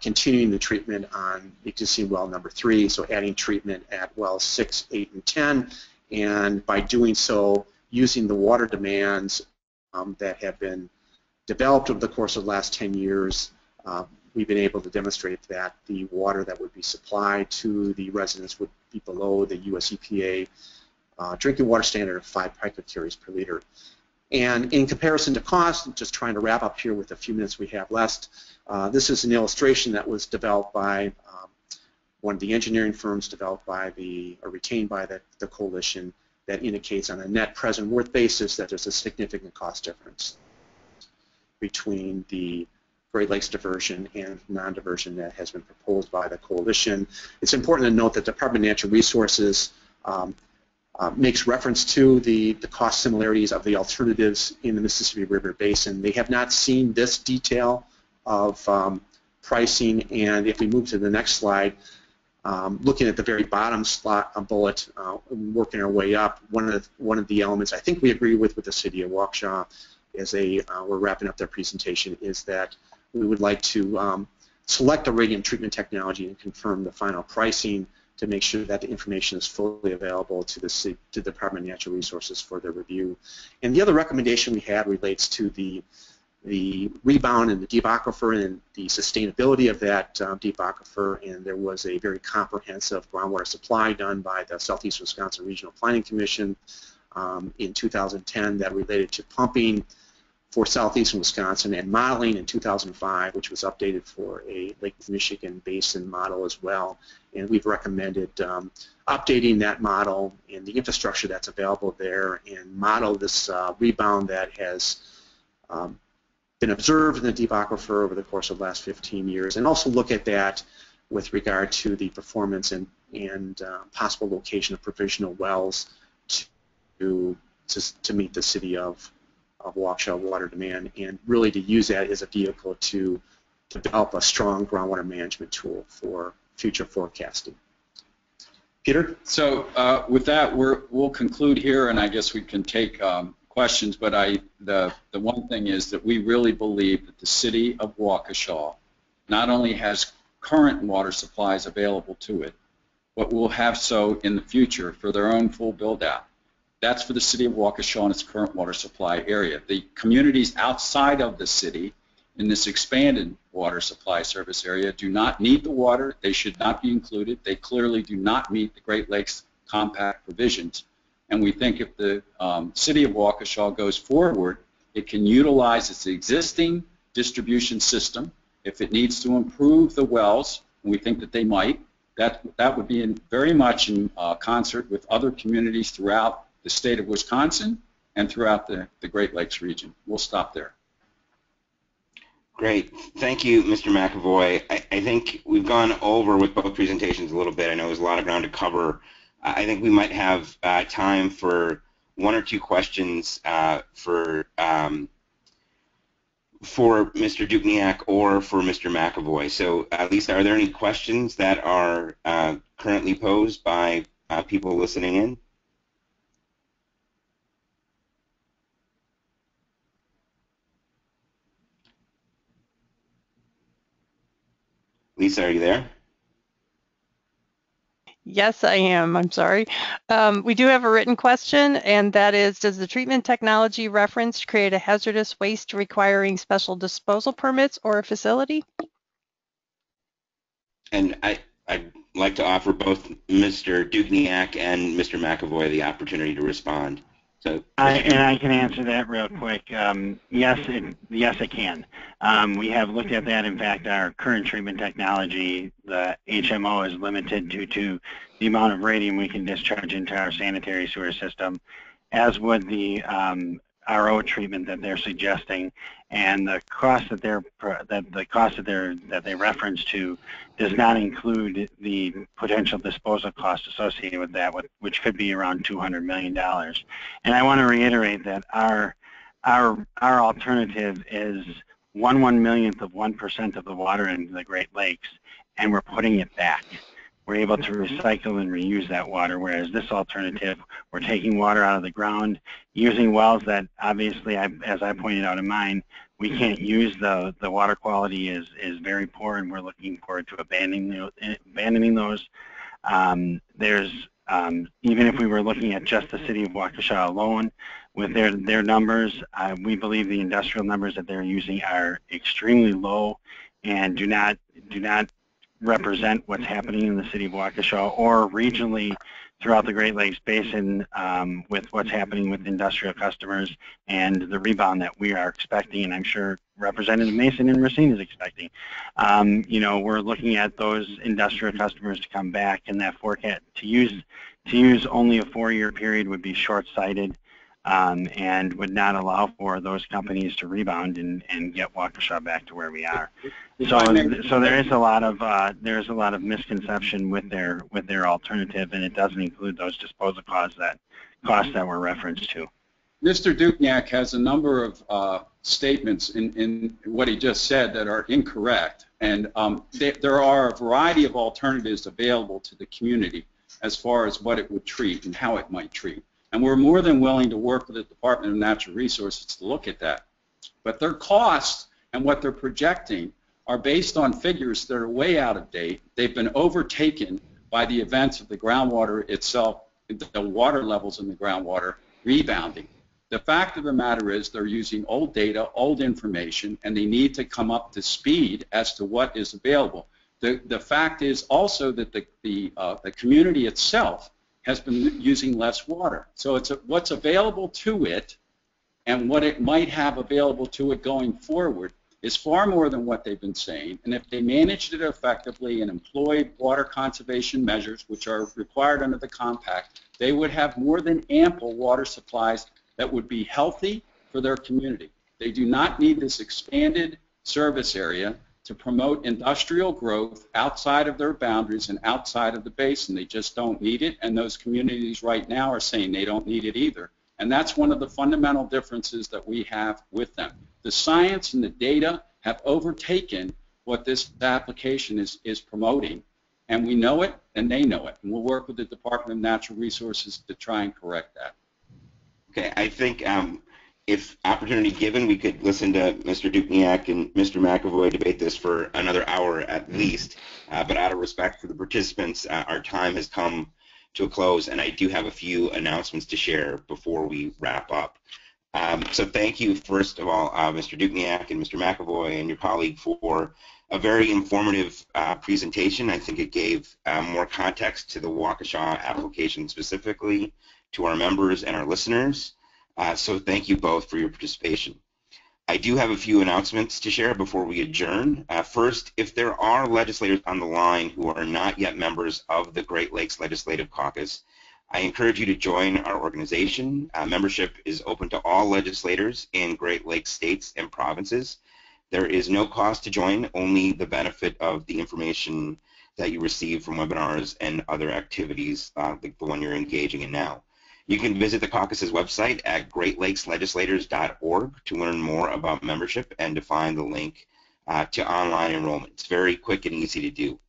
continuing the treatment on existing well number 3, so adding treatment at wells 6, 8, and 10, and by doing so, using the water demands that have been developed over the course of the last 10 years, we've been able to demonstrate that the water that would be supplied to the residents would be below the US EPA drinking water standard of 5 picocuries per liter. And in comparison to cost, I'm just trying to wrap up here with a few minutes we have left. This is an illustration that was developed by one of the engineering firms retained by the coalition that indicates on a net present worth basis that there's a significant cost difference between the Great Lakes diversion and non-diversion that has been proposed by the coalition. It's important to note that the Department of Natural Resources makes reference to the cost similarities of the alternatives in the Mississippi River Basin. They have not seen this detail of pricing, and if we move to the next slide, looking at the very bottom bullet, working our way up, one of the elements I think we agree with the City of Waukesha as they were wrapping up their presentation is that we would like to select a radium treatment technology and confirm the final pricing to make sure that the information is fully available to the Department of Natural Resources for their review. And the other recommendation we had relates to the rebound in the deep aquifer and the sustainability of that deep aquifer, and there was a very comprehensive groundwater supply done by the Southeast Wisconsin Regional Planning Commission in 2010 that related to pumping for southeastern Wisconsin and modeling in 2005, which was updated for a Lake Michigan basin model as well. And we've recommended updating that model and the infrastructure that's available there and model this rebound that has been observed in the deep aquifer over the course of the last 15 years, and also look at that with regard to the performance and possible location of provisional wells to meet the city of Waukesha water demand, and really to use that as a vehicle to develop a strong groundwater management tool for future forecasting. Peter? So with that, we'll conclude here, and I guess we can take questions, but the one thing is that we really believe that the city of Waukesha not only has current water supplies available to it, but will have so in the future for their own full build-out. That's for the city of Waukesha and its current water supply area. The communities outside of the city in this expanded water supply service area do not need the water. They should not be included. They clearly do not meet the Great Lakes Compact provisions. And we think if the city of Waukesha goes forward, it can utilize its existing distribution system. If it needs to improve the wells, and we think that they might, that would be very much in concert with other communities throughout the state of Wisconsin and throughout the Great Lakes region. We'll stop there. Great. Thank you, Mr. McAvoy. I think we've gone over with both presentations a little bit. I know there's a lot of ground to cover. I think we might have time for one or two questions for Mr. Duchniak or for Mr. McAvoy. So, Lisa, are there any questions that are currently posed by people listening in? Lisa, are you there? Yes, I am. I'm sorry. We do have a written question, and that is, does the treatment technology referenced create a hazardous waste requiring special disposal permits or a facility? And I'd like to offer both Mr. Duchniak and Mr. McAvoy the opportunity to respond. So, I can answer that real quick. Yes, it can. We have looked at that. In fact, our current treatment technology, the HMO, is limited due to the amount of radium we can discharge into our sanitary sewer system, as would the RO treatment that they're suggesting, and the cost that they reference to does not include the potential disposal cost associated with that, which could be around $200 million. And I want to reiterate that our alternative is 1/1,000,000th of 1% of the water in the Great Lakes, and we're putting it back. We're able to recycle and reuse that water, whereas this alternative, we're taking water out of the ground, using wells that obviously, as I pointed out in mine, we can't use. The water quality is very poor, and we're looking forward to abandoning those. Even if we were looking at just the city of Waukesha alone, with their numbers, we believe the industrial numbers that they're using are extremely low and do not represent what's happening in the city of Waukesha or regionally throughout the Great Lakes Basin with what's happening with industrial customers and the rebound that we are expecting, and I'm sure Representative Mason and Racine is expecting. We're looking at those industrial customers to come back, and that forecast to use only a 4-year period would be short-sighted and would not allow for those companies to rebound and get Waukesha back to where we are. So there is a lot of misconception with their alternative, and it doesn't include those disposal costs that were referenced to. Mr. Duchniak has a number of statements in what he just said that are incorrect, and there are a variety of alternatives available to the community as far as what it would treat and how it might treat. And we're more than willing to work with the Department of Natural Resources to look at that. But their costs and what they're projecting are based on figures that are way out of date. They've been overtaken by the events of the groundwater itself, the water levels in the groundwater rebounding. The fact of the matter is they're using old data, old information, and they need to come up to speed as to what is available. The fact is also that the community itself has been using less water. So it's what's available to it and what it might have available to it going forward is far more than what they've been saying. And if they managed it effectively and employed water conservation measures, which are required under the compact, they would have more than ample water supplies that would be healthy for their community. They do not need this expanded service area to promote industrial growth outside of their boundaries and outside of the basin. They just don't need it, and those communities right now are saying they don't need it either. And that's one of the fundamental differences that we have with them. The science and the data have overtaken what this application is promoting, and we know it and they know it. And we'll work with the Department of Natural Resources to try and correct that. Okay, I think if opportunity given, we could listen to Mr. Duchniak and Mr. McAvoy debate this for another hour at least. But out of respect for the participants, our time has come to a close, and I do have a few announcements to share before we wrap up. So thank you, first of all, Mr. Duchniak and Mr. McAvoy and your colleague for a very informative presentation. I think it gave more context to the Waukesha application specifically, to our members and our listeners. So thank you both for your participation. I do have a few announcements to share before we adjourn. First, if there are legislators on the line who are not yet members of the Great Lakes Legislative Caucus, I encourage you to join our organization. Membership is open to all legislators in Great Lakes states and provinces. There is no cost to join, only the benefit of the information that you receive from webinars and other activities like the one you're engaging in now. You can visit the caucus's website at greatlakeslegislators.org to learn more about membership and to find the link to online enrollment. It's very quick and easy to do.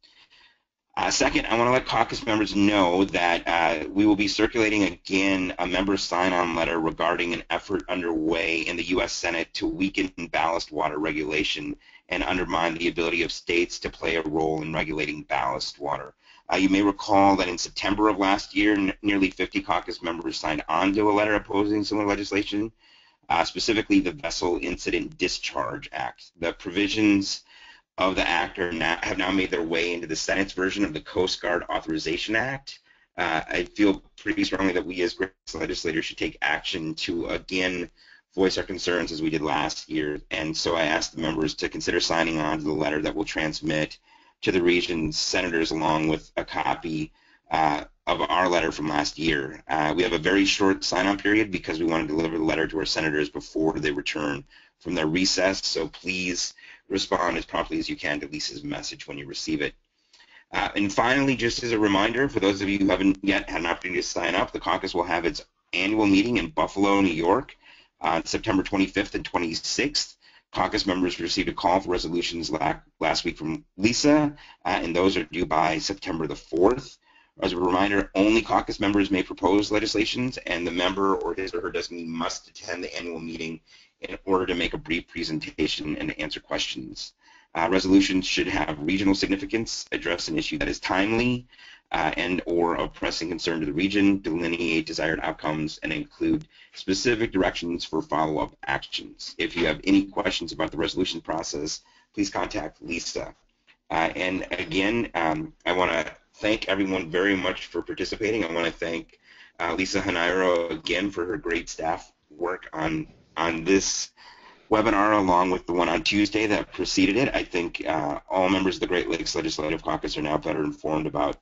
Second, I want to let caucus members know that we will be circulating again a member sign-on letter regarding an effort underway in the U.S. Senate to weaken ballast water regulation and undermine the ability of states to play a role in regulating ballast water. You may recall that in September of last year, nearly 50 caucus members signed on to a letter opposing similar legislation, specifically the Vessel Incident Discharge Act. The provisions of the act have now made their way into the Senate's version of the Coast Guard Authorization Act. I feel pretty strongly that we as Great Lakes legislators should take action to again voice our concerns as we did last year, and so I asked the members to consider signing on to the letter that will transmit to the region's senators along with a copy of our letter from last year. We have a very short sign-on period because we want to deliver the letter to our senators before they return from their recess, so please respond as promptly as you can to Lisa's message when you receive it. And finally, just as a reminder, for those of you who haven't yet had an opportunity to sign up, the caucus will have its annual meeting in Buffalo, New York on September 25th and 26th. Caucus members received a call for resolutions last week from Lisa, and those are due by September the 4th. As a reminder, only caucus members may propose legislations, and the member or his or her designee must attend the annual meeting in order to make a brief presentation and to answer questions. Resolutions should have regional significance, address an issue that is timely and or of pressing concern to the region, delineate desired outcomes, and include specific directions for follow-up actions. If you have any questions about the resolution process, please contact Lisa. And again, I want to thank everyone very much for participating. I want to thank Lisa Hanairo again for her great staff work on this webinar along with the one on Tuesday that preceded it. I think all members of the Great Lakes Legislative Caucus are now better informed about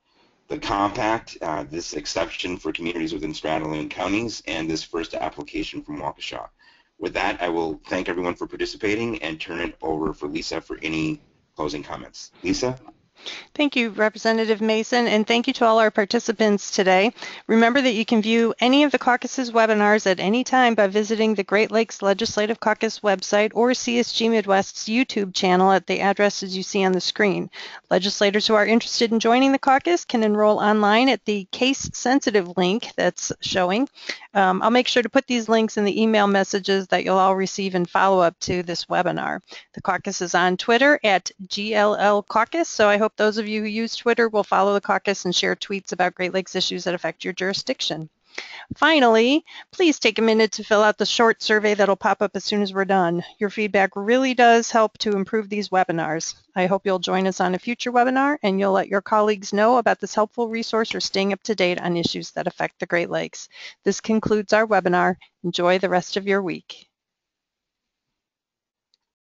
the compact, this exception for communities within straddling counties, and this first application from Waukesha. With that, I will thank everyone for participating and turn it over for Lisa for any closing comments. Lisa? Thank you, Representative Mason, and thank you to all our participants today. Remember that you can view any of the caucus's webinars at any time by visiting the Great Lakes Legislative Caucus website or CSG Midwest's YouTube channel at the addresses you see on the screen. Legislators who are interested in joining the caucus can enroll online at the case-sensitive link that's showing. I'll make sure to put these links in the email messages that you'll all receive in follow-up to this webinar. The caucus is on Twitter at GLL Caucus, so I hope those of you who use Twitter will follow the caucus and share tweets about Great Lakes issues that affect your jurisdiction. Finally, please take a minute to fill out the short survey that'll pop up as soon as we're done. Your feedback really does help to improve these webinars. I hope you'll join us on a future webinar and you'll let your colleagues know about this helpful resource or staying up to date on issues that affect the Great Lakes. This concludes our webinar. Enjoy the rest of your week.